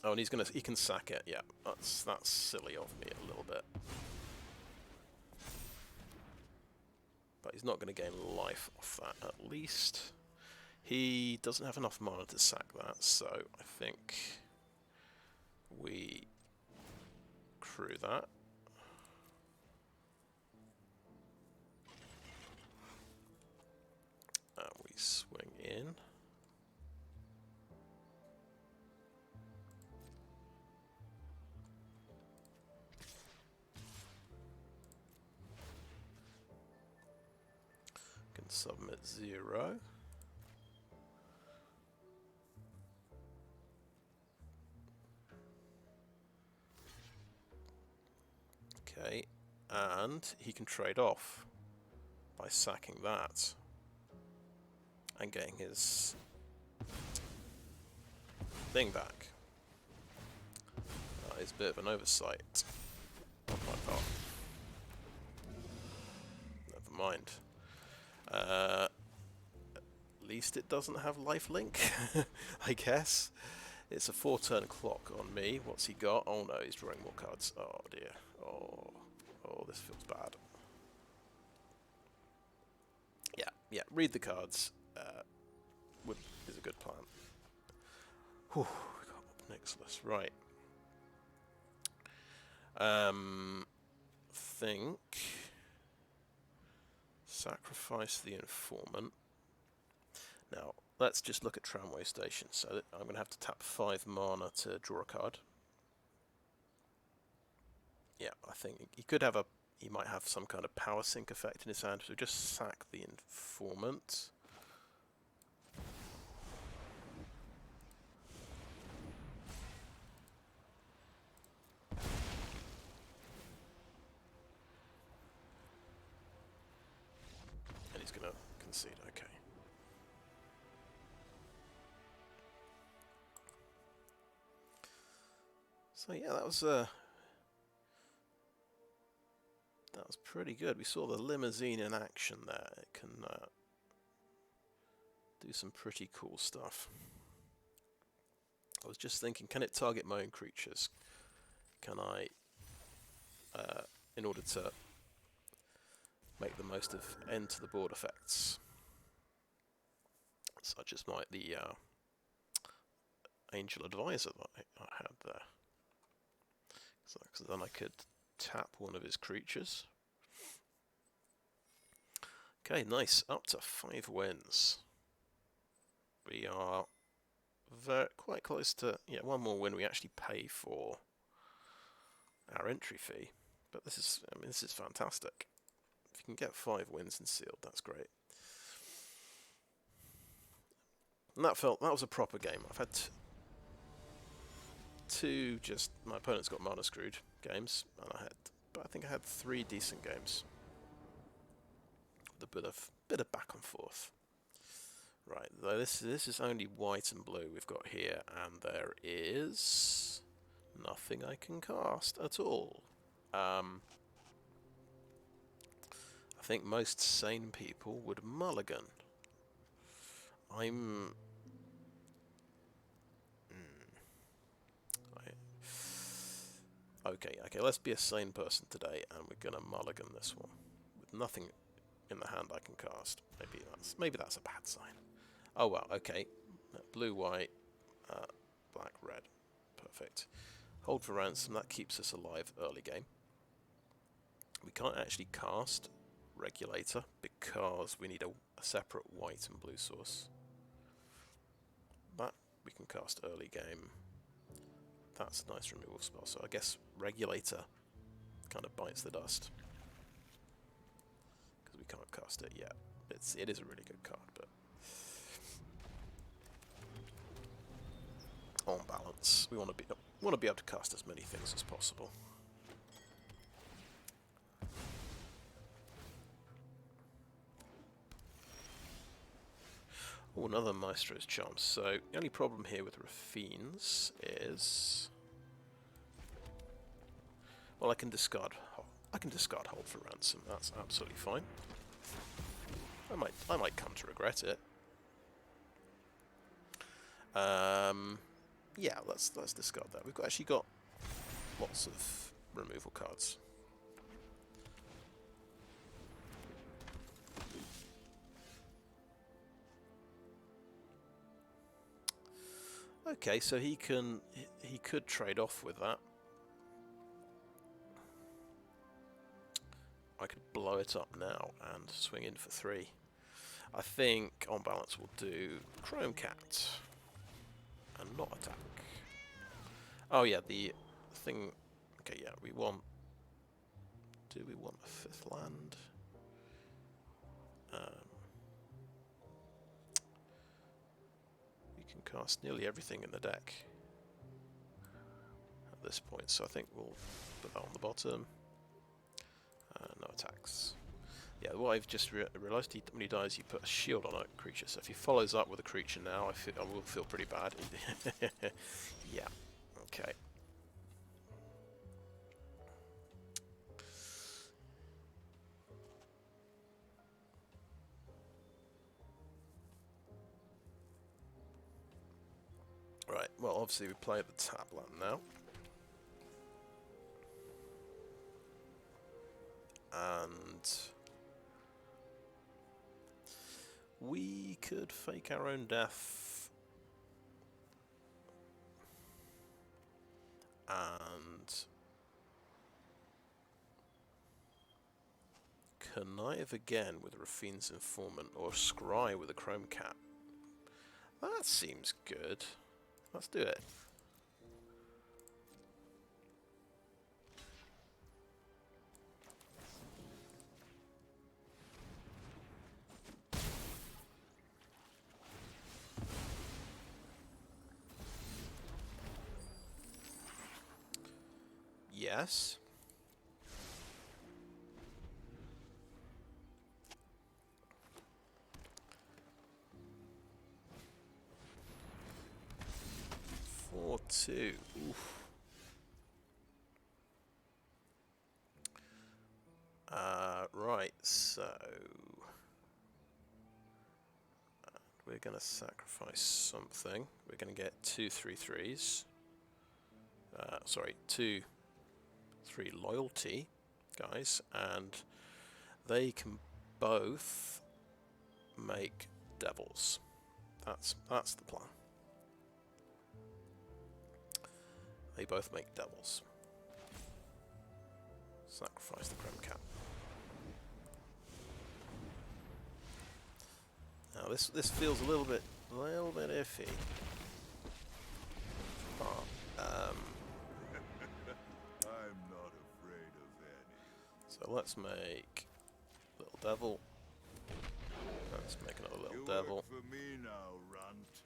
S1: Oh, and he can sack it. Yeah, that's silly of me a little bit. But he's not going to gain life off that, at least. He doesn't have enough mana to sack that, so I think we crew that. And we swing in. Can submit 0. Okay, and he can trade off by sacking that and getting his thing back. That is a bit of an oversight on my part. Never mind. At least it doesn't have lifelink, I guess. It's a 4-turn clock on me. What's he got? Oh no, he's drawing more cards. Oh dear. Oh, this feels bad. Yeah, read the cards. Is a good plan. Whew, we got Ob Nixilis, right. Think. Sacrifice the Informant. Now, let's just look at Tramway Station. So I'm going to have to tap 5 mana to draw a card. Yeah, I think he could have a... He might have some kind of power sink effect in his hand, so just sack the Informant. And he's going to concede, okay. So yeah, that was pretty good. We saw the limousine in action there. It can do some pretty cool stuff. I was just thinking, can it target my own creatures? Can I, in order to make the most of end to the board effects, such as the Angel Advisor that I had there. So then I could tap one of his creatures. Okay, nice. Up to 5 wins. We are quite close to... Yeah, one more win. We actually pay for our entry fee. But this is... I mean, this is fantastic. If you can get 5 wins in Sealed, that's great. And that was a proper game. I've had two just... My opponent's got mana screwed games. And I think I had 3 decent games. With a bit of back and forth. Right, though this is only white and blue we've got here, and there is nothing I can cast at all. I think most sane people would mulligan. Okay, let's be a sane person today, and we're gonna mulligan this one with nothing in the hand I can cast. Maybe that's a bad sign. Oh well, okay. Blue, white, black, red. Perfect. Hold for ransom, that keeps us alive early game. We can't actually cast Regulator because we need a separate white and blue source. But we can cast early game. That's a nice removal spell, so I guess Regulator kind of bites the dust. Because we can't cast it yet. It is a really good card, but on balance, we want to be able to cast as many things as possible. Oh, another Maestros Charm. So the only problem here with Raffines is, well, I can discard Hold for Ransom. That's absolutely fine. I might come to regret it. Yeah, let's discard that. We've actually got lots of removal cards. Okay, so he could trade off with that. I could blow it up now and swing in for 3. I think on balance we'll do Chrome Cat and not attack. Oh yeah, the thing. Okay, yeah, we want. Do we want a 5th land? We can cast nearly everything in the deck at this point, so I think we'll put that on the bottom. No attacks. Yeah, what I've just realised, when he dies, you put a shield on a creature. So if he follows up with a creature now, I will feel pretty bad. Yeah. Okay. Right. Well, obviously we play the tap land now. And we could fake our own death and connive again with Raffine's Informant, or scry with a Chrome Cat. That seems good. Let's do it. Yes. Four, two. Oof. Right, so we're going to sacrifice something. We're going to get 2 3/3s. Sorry, 2 3 loyalty, guys, and they can both make devils. That's the plan. They both make devils. Sacrifice the Grim Cat. Now this feels a little bit iffy. But,
S2: I'm not afraid of any.
S1: so let's make little devil. Let's make another little devil.
S2: Work for me now, runt.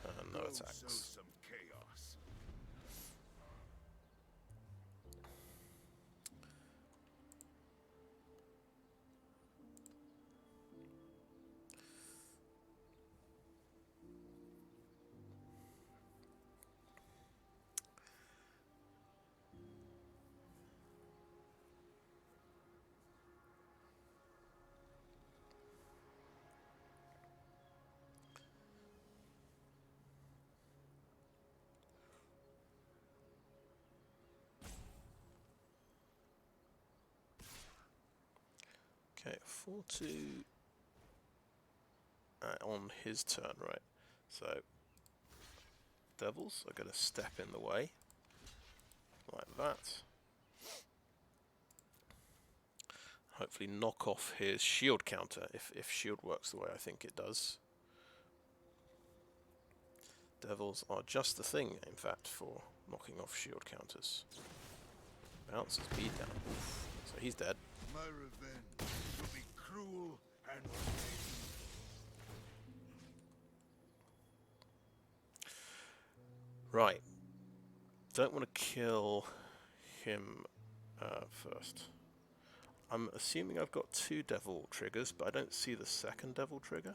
S1: And no
S2: Go
S1: attacks.
S2: sow some chaos.
S1: Okay, 4-2 on his turn, right? So devils are going to step in the way like that. Hopefully knock off his shield counter if shield works the way I think it does. Devils are just the thing, in fact, for knocking off shield counters. Bounces beat down. Oof. So he's dead.
S2: My revenge will be cruel and painful.
S1: Right. Don't want to kill him first. I'm assuming I've got 2 devil triggers, but I don't see the second devil trigger.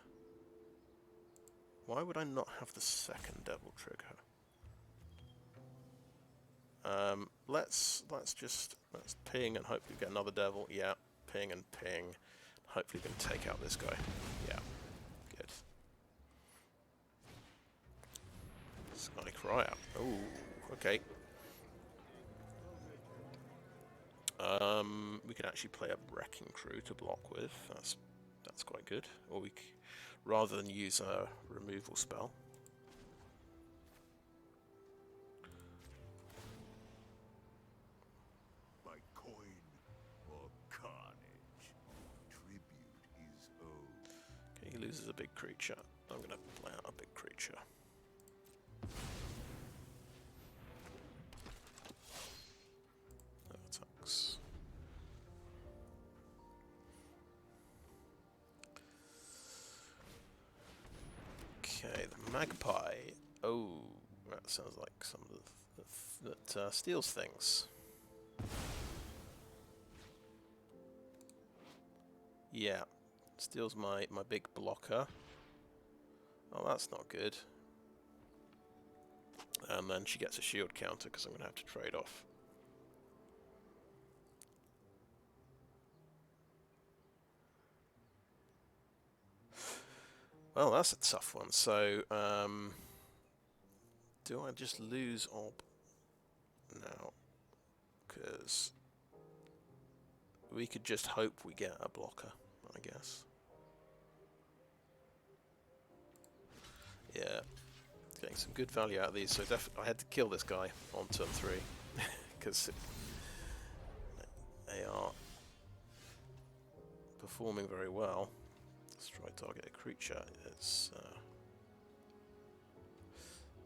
S1: Why would I not have the second devil trigger? Let's ping and hopefully get another devil. Yeah, ping and ping. Hopefully we can take out this guy. Yeah, good. Sky Cry out. Oh, okay. We could actually play a Wrecking Crew to block with. That's quite good. Or rather than use a removal spell.
S2: By coin or carnage, tribute is owed.
S1: Okay, he loses a big creature. I'm gonna play out a big creature. No attacks. Okay, the Magpie. Oh, that sounds like some of that steals things. Yeah, steals my big blocker. Oh, that's not good. And then she gets a shield counter because I'm going to have to trade off. Well, that's a tough one. So, do I just lose Ob now? Because we could just hope we get a blocker, I guess. Yeah, getting some good value out of these. So I had to kill this guy on turn 3 because they are performing very well. Let's Destroy targeted creature. It's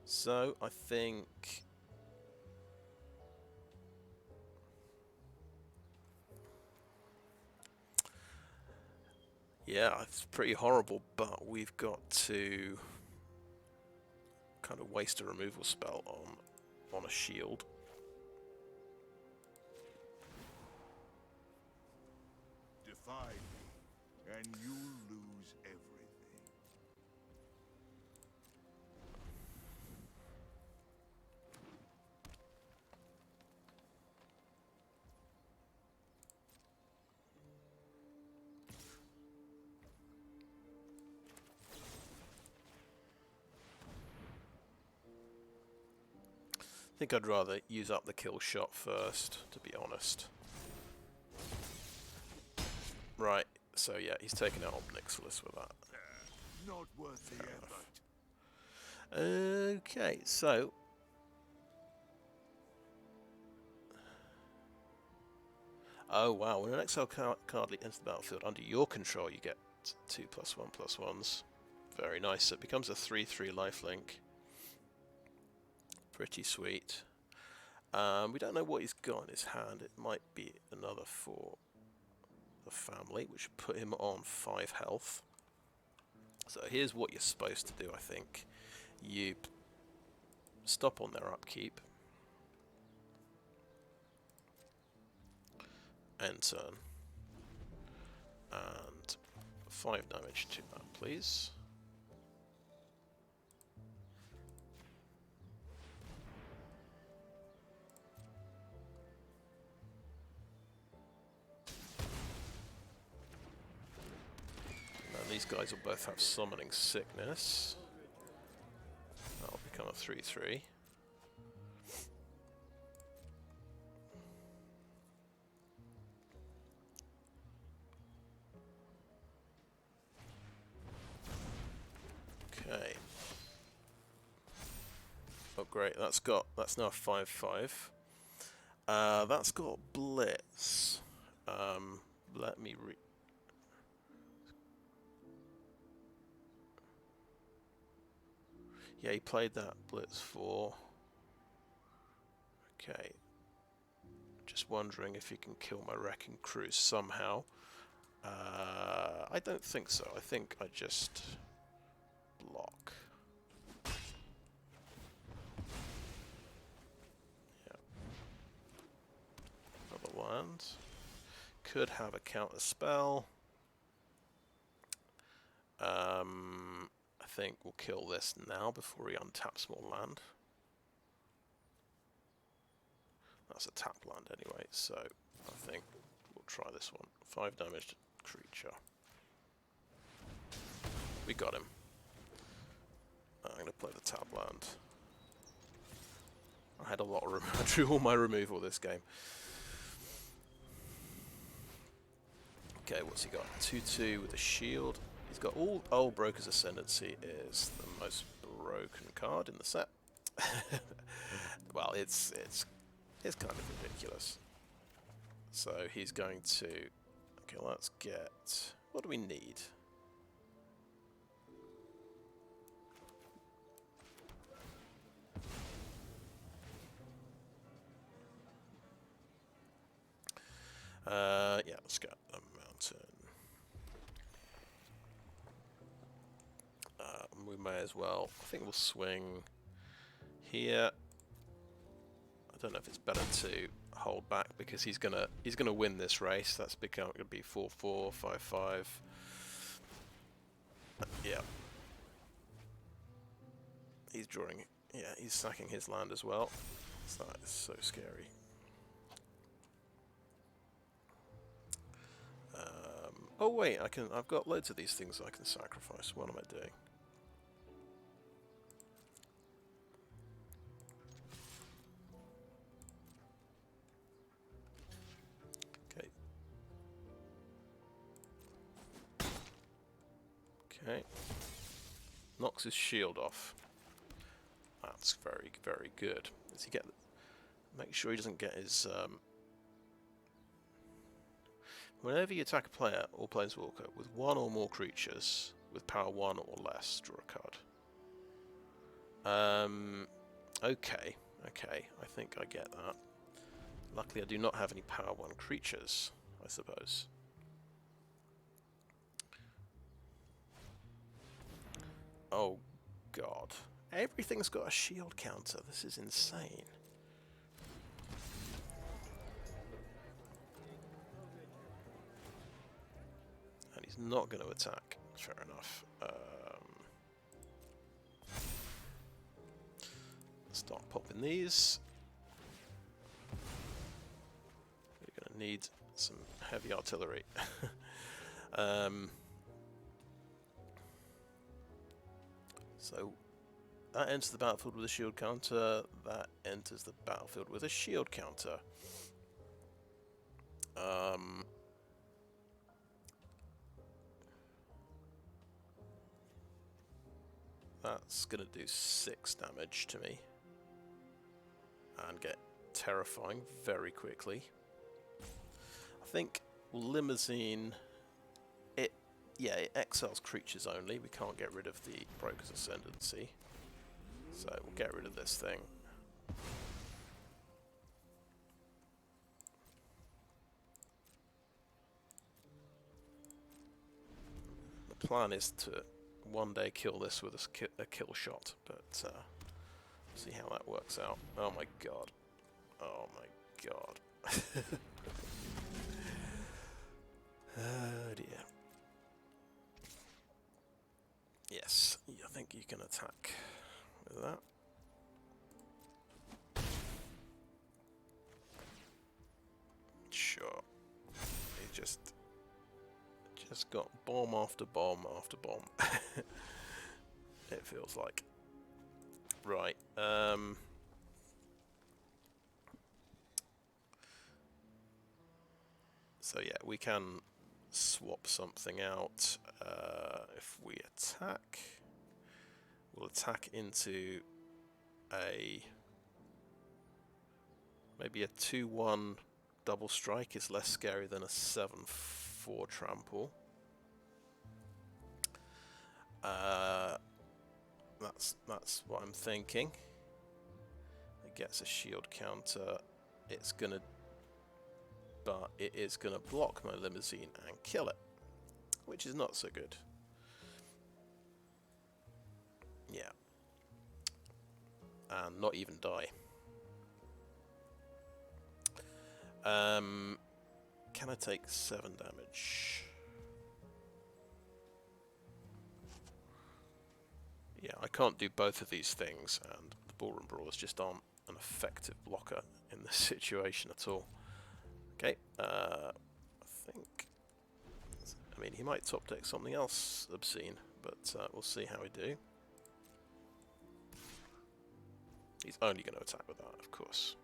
S1: so I think. Yeah, it's pretty horrible, but we've got to kind of waste a removal spell on a shield.
S2: Defy me, and you lose everything.
S1: I think I'd rather use up the kill shot first, to be honest. Right, so yeah, he's taken out Ob Nixilis with that.
S2: Not worth the effort.
S1: Okay, so... Oh wow, when an exile card enters the battlefield under your control, you get 2+1/+1s. Very nice. It becomes a 3/3 lifelink. Pretty sweet. We don't know what he's got in his hand. It might be another for the family, which would put him on 5 health. So here's what you're supposed to do, I think. You stop on their upkeep. End turn. And 5 damage to that, please. And these guys will both have Summoning Sickness. That'll become a 3/3. Okay. Oh great, that's now a 5/5. That's got Blitz. Let me yeah, he played that Blitz 4. Okay. Just wondering if he can kill my Wrecking Crew somehow. I don't think so. I think I just block. Yeah. Another land. Could have a counter spell. I think we'll kill this now before he untaps more land. That's a tap land anyway, so I think we'll try this one. 5 damage creature. We got him. I'm going to play the tap land. I had a lot of I drew all my removal this game. Okay, what's he got? 2/2 with a shield. He's got all... Oh, Broker's Ascendancy is the most broken card in the set. Well, it's kind of ridiculous. So he's going to... Okay, let's get... What do we need? Yeah, let's get a mountain. We may as well. I think we'll swing here. I don't know if it's better to hold back because he's gonna win this race. That's gonna be 4/4, 5/5. Yeah. He's drawing. Yeah, he's sacking his land as well. So that is so scary. Oh wait, I've got loads of these things I can sacrifice. What am I doing? Okay. Okay. Knocks his shield off. That's very, very good. Does he get? Make sure he doesn't get his. Whenever you attack a player or planeswalker with one or more creatures with power 1 or less, draw a card. Okay, I think I get that. Luckily I do not have any power 1 creatures, I suppose. Oh god. Everything's got a shield counter. This is insane. And he's not going to attack. Fair enough. Start popping these. We're going to need some heavy artillery. So that enters the battlefield with a shield counter. That enters the battlefield with a shield counter. That's going to do 6 damage to me. And get terrifying very quickly. I think Limousine... It exiles creatures only. We can't get rid of the Broker's Ascendancy. So we'll get rid of this thing. The plan is to one day kill this with a kill shot, but see how that works out. Oh my god. Oh my god. Oh dear. Yes, I think you can attack with that. Sure. He just got bomb after bomb after bomb. It feels like. Right. So yeah, we can swap something out. If we attack, we'll attack into maybe a 2/1 double strike is less scary than a 7/4 trample. That's what I'm thinking. It gets a shield counter. But it is gonna block my Limousine and kill it, which is not so good. Yeah. And not even die. Can I take 7 damage? Yeah, I can't do both of these things, and the Ballroom Brawlers just aren't an effective blocker in this situation at all. Okay, I think... I mean, he might top deck something else obscene, but we'll see how we do. He's only going to attack with that, of course.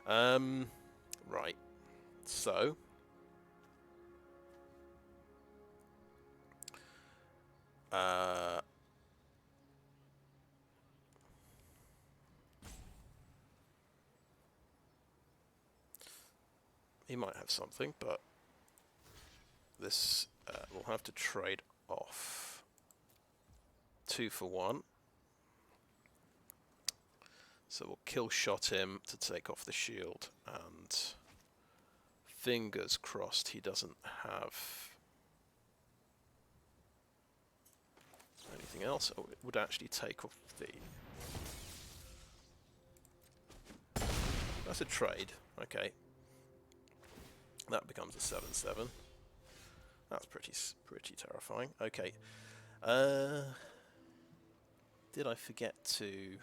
S1: Right. So... he might have something, but this we'll have to trade off 2 for 1. So we'll kill shot him to take off the shield, and fingers crossed he doesn't have anything else. Oh, it would actually take off the... That's a trade, okay. That becomes a 7/7. That's pretty terrifying. Okay. Did I forget to...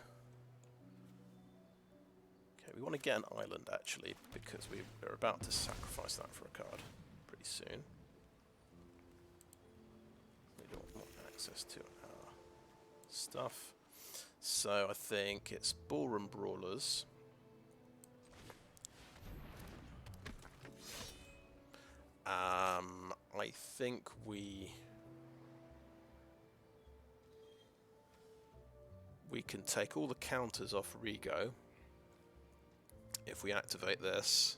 S1: Okay, we want to get an island actually, because we're about to sacrifice that for a card pretty soon. We don't want access to our stuff. So I think it's Ballroom Brawlers. I think we can take all the counters off Rigo if we activate this,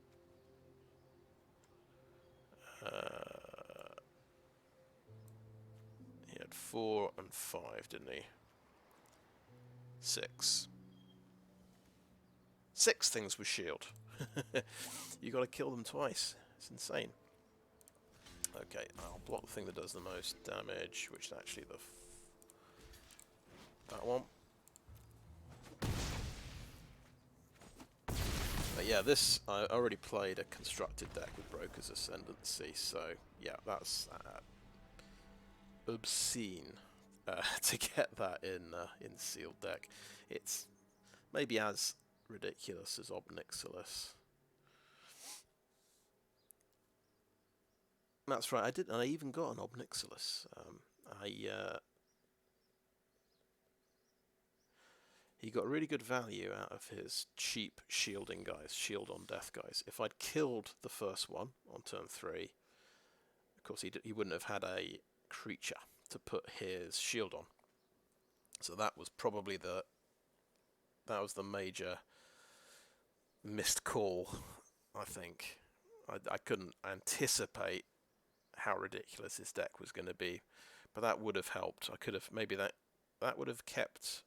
S1: 4 and 5, didn't he? 6. 6 things with shield. You got to kill them twice. It's insane. Okay, I'll block the thing that does the most damage, which is actually that one. But yeah, I already played a constructed deck with Brokers Ascendancy, so yeah, that's obscene to get that in sealed deck. It's maybe as ridiculous as Ob Nixilis. That's right, I even got an Ob Nixilis. He got really good value out of his cheap shielding guys, shield on death guys. If I'd killed the first one on turn 3, of course he wouldn't have had a creature to put his shield on. So that was probably the major missed call, I think. I couldn't anticipate how ridiculous his deck was going to be, but that would have helped. Maybe that would have kept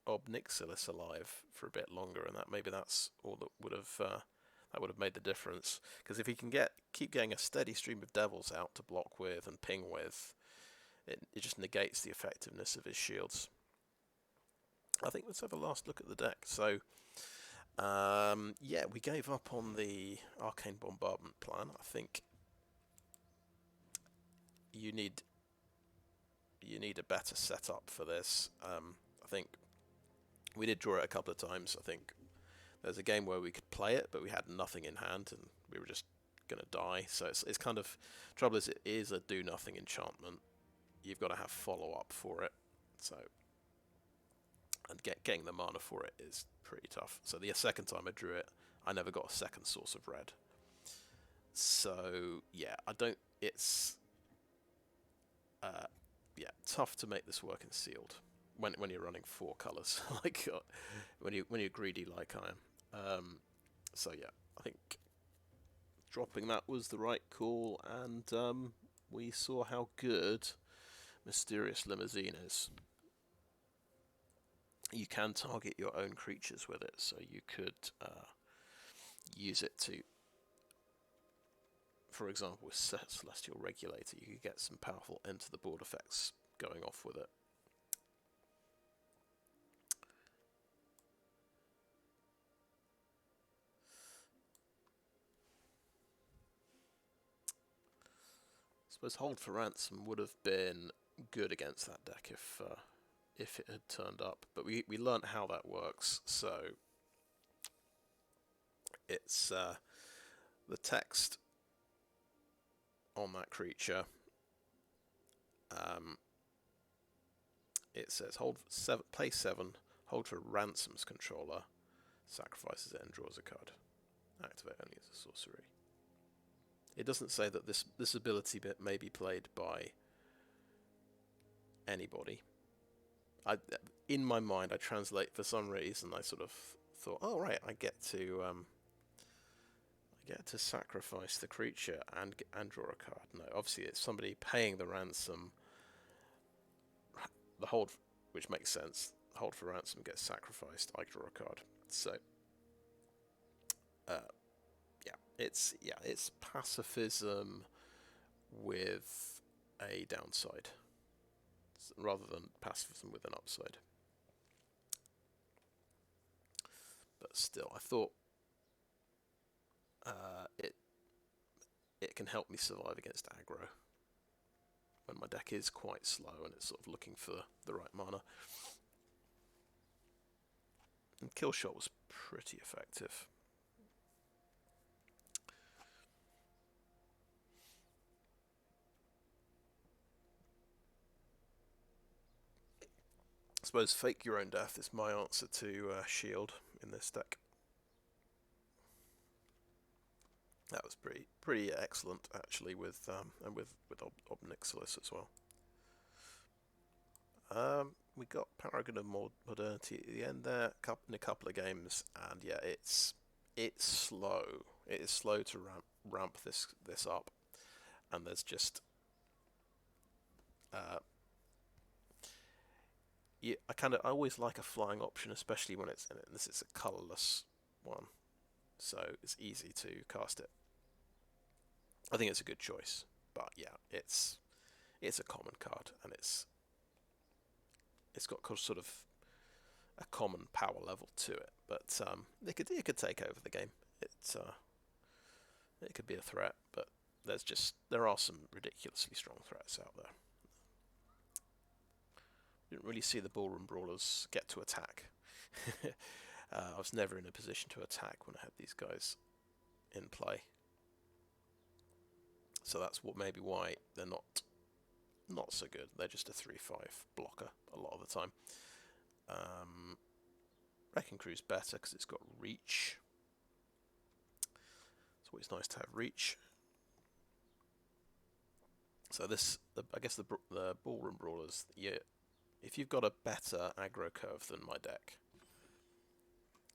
S1: Ob Nixilis alive for a bit longer, and that's all that would have made the difference. Because if he can keep getting a steady stream of devils out to block with and ping with, it just negates the effectiveness of his shields. I think let's have a last look at the deck. So yeah, we gave up on the Arcane Bombardment plan. I think you need a better setup for this. I think we did draw it a couple of times. I think there's a game where we could play it, but we had nothing in hand and we were just going to die. So it's kind of, trouble is, it is a do nothing enchantment. You've got to have follow up for it. So, and getting the mana for it is pretty tough. So the second time I drew it, I never got a second source of red. So yeah, it's yeah, tough to make this work in sealed when you're running 4 colours, like when you're greedy like I am. So yeah, I think dropping that was the right call, and we saw how good Mysterious Limousine is. You can target your own creatures with it, so you could use it to, for example, with Celestial Regulator, you could get some powerful enter the board effects going off with it. I suppose Hold for Ransom would have been good against that deck if it had turned up, but we learnt how that works. So it's the text on that creature. It says play 7, hold for Ransom's controller, sacrifices it and draws a card. Activate only as a sorcery. It doesn't say that this ability bit may be played by anybody. In my mind, I translate for some reason. I sort of thought, oh right, I get to sacrifice the creature and draw a card. No, obviously it's somebody paying the ransom. The hold, which makes sense. Hold for ransom gets sacrificed. I draw a card. So, it's pacifism with a downside, rather than pacifism with an upside. But still, I thought it can help me survive against aggro when my deck is quite slow and it's sort of looking for the right mana. And Kill Shot was pretty effective. I suppose Fake Your Own Death is my answer to Shield in this deck. That was pretty excellent actually, with Ob Nixilis as well. We got Paragon of Modernity at the end there, in a couple of games, and yeah, it's slow. It is slow to ramp this up, and there's just yeah, I always like a flying option, especially when it's in it. This is a colourless one, so it's easy to cast it. I think it's a good choice, but yeah, it's a common card, and it's got sort of a common power level to it, but it could take over the game. It could be a threat, but there are some ridiculously strong threats out there. Didn't really see the ballroom brawlers get to attack. I was never in a position to attack when I had these guys in play, so that's maybe why they're not so good. They're just a 3/5 blocker a lot of the time. Wrecking Crew's better because it's got reach. It's always nice to have reach. So I guess the ballroom brawlers, yeah, if you've got a better aggro curve than my deck,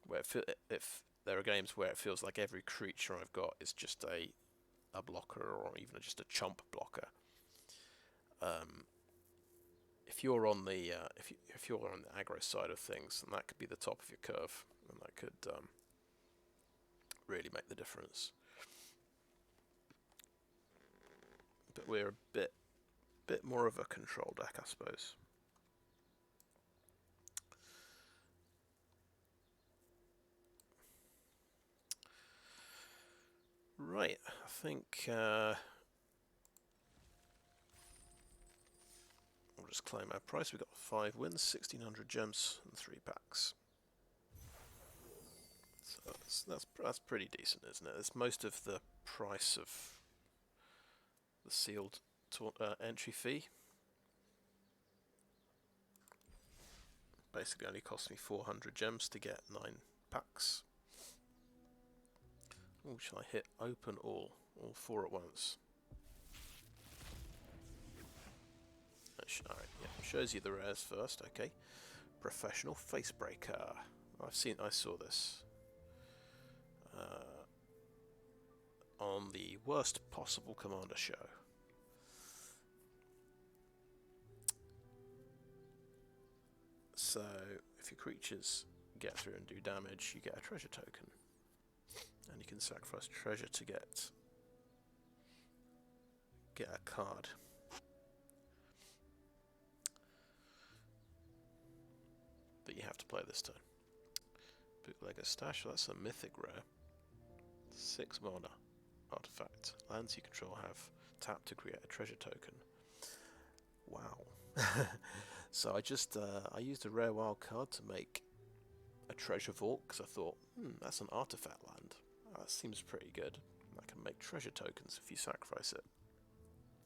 S1: where if there are games where it feels like every creature I've got is just a blocker or even just a chump blocker. If you're on the if you're on the aggro side of things, then that could be the top of your curve, and that could really make the difference. But we're a bit more of a control deck, I suppose. Right, I think we'll just claim our price. We got 5 wins, 1,600 gems, and 3 packs. So that's pretty decent, isn't it? It's most of the price of the sealed entry fee. Basically, only cost me 400 gems to get 9 packs. Oh, shall I hit open all 4 at once? Alright, yeah, shows you the rares first. Okay, Professional Facebreaker. I saw this on the Worst Possible Commander show. So, if your creatures get through and do damage, you get a treasure token. And you can sacrifice treasure to get a card. That you have to play this turn. Bootlegger Stash, well, that's a mythic rare. 6 mana artifact. Lands you control have tap to create a treasure token. Wow. So I used a rare wild card to make a treasure vault because I thought, that's an artifact land. That seems pretty good. I can make treasure tokens if you sacrifice it.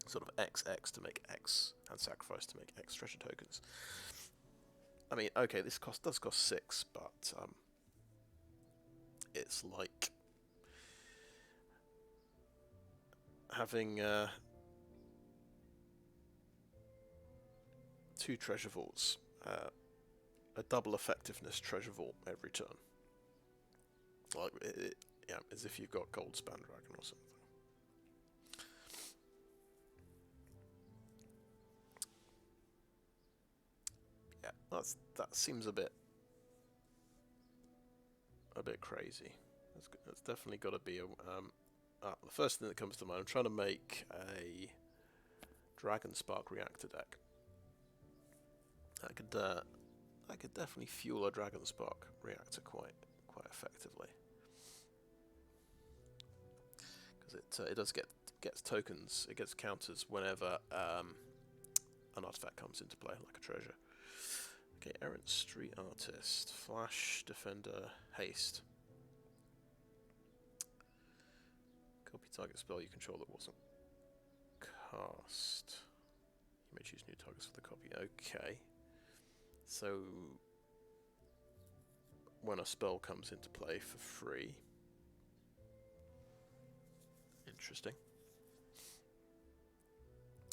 S1: Sort of XX to make X, and sacrifice to make X treasure tokens. I mean, okay, this does cost 6, but it's like having 2 treasure vaults, a double effectiveness treasure vault every turn. Like, yeah, as if you've got Gold Span Dragon or something. Yeah, that seems a bit crazy. That's definitely got to be a. The first thing that comes to mind, I'm trying to make a Dragon Spark reactor deck. I could definitely fuel a Dragon Spark reactor quite effectively, because it does gets tokens, it gets counters whenever an artifact comes into play, like a treasure. Okay, Errant Street Artist, Flash, Defender, Haste. Copy target spell you control that wasn't cast. You may choose new targets for the copy. Okay. So, when a spell comes into play for free. Interesting.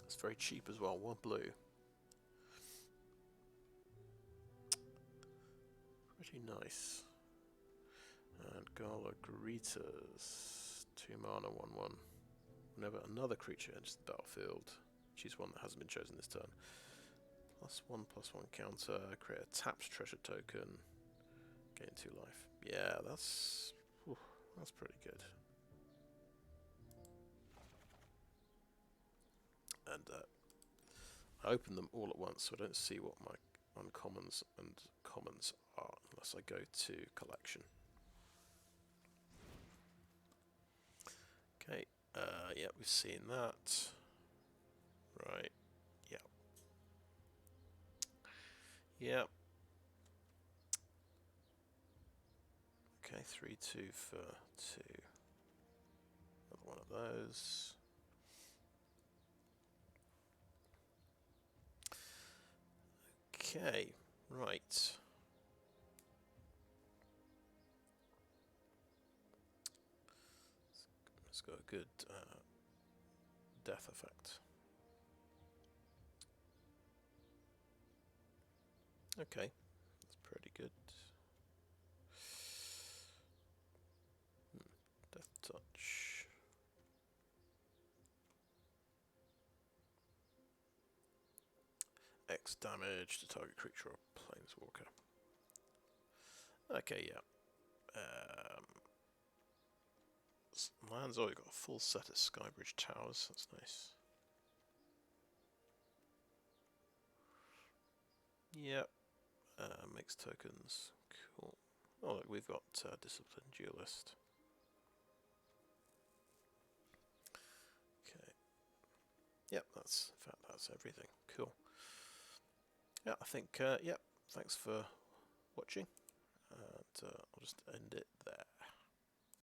S1: It's very cheap as well, 1 blue. Pretty nice. And Gala Greeters, 2 mana, 1/1. Whenever another creature enters the battlefield, choose one that hasn't been chosen this turn. +1/+1 counter, create a tapped treasure token, gain 2 life. Yeah, that's pretty good. And I open them all at once, so I don't see what my uncommons and commons are unless I go to collection. Okay, yeah, we've seen that. Right, yeah. Yeah. Okay, 3/2 for 2. Another one of those. Okay, right. It's got a good death effect. Okay, that's pretty good. Death touch. X damage to target creature or planeswalker. Okay, yeah. Land's already got a full set of Skybridge Towers. That's nice. Yep. Makes tokens. Cool. Oh, look, we've got Disciplined Duelist. Okay. Yep, that's in fact that's everything. Cool. Yeah, I think. Yep. Thanks for watching, and I'll just end it there.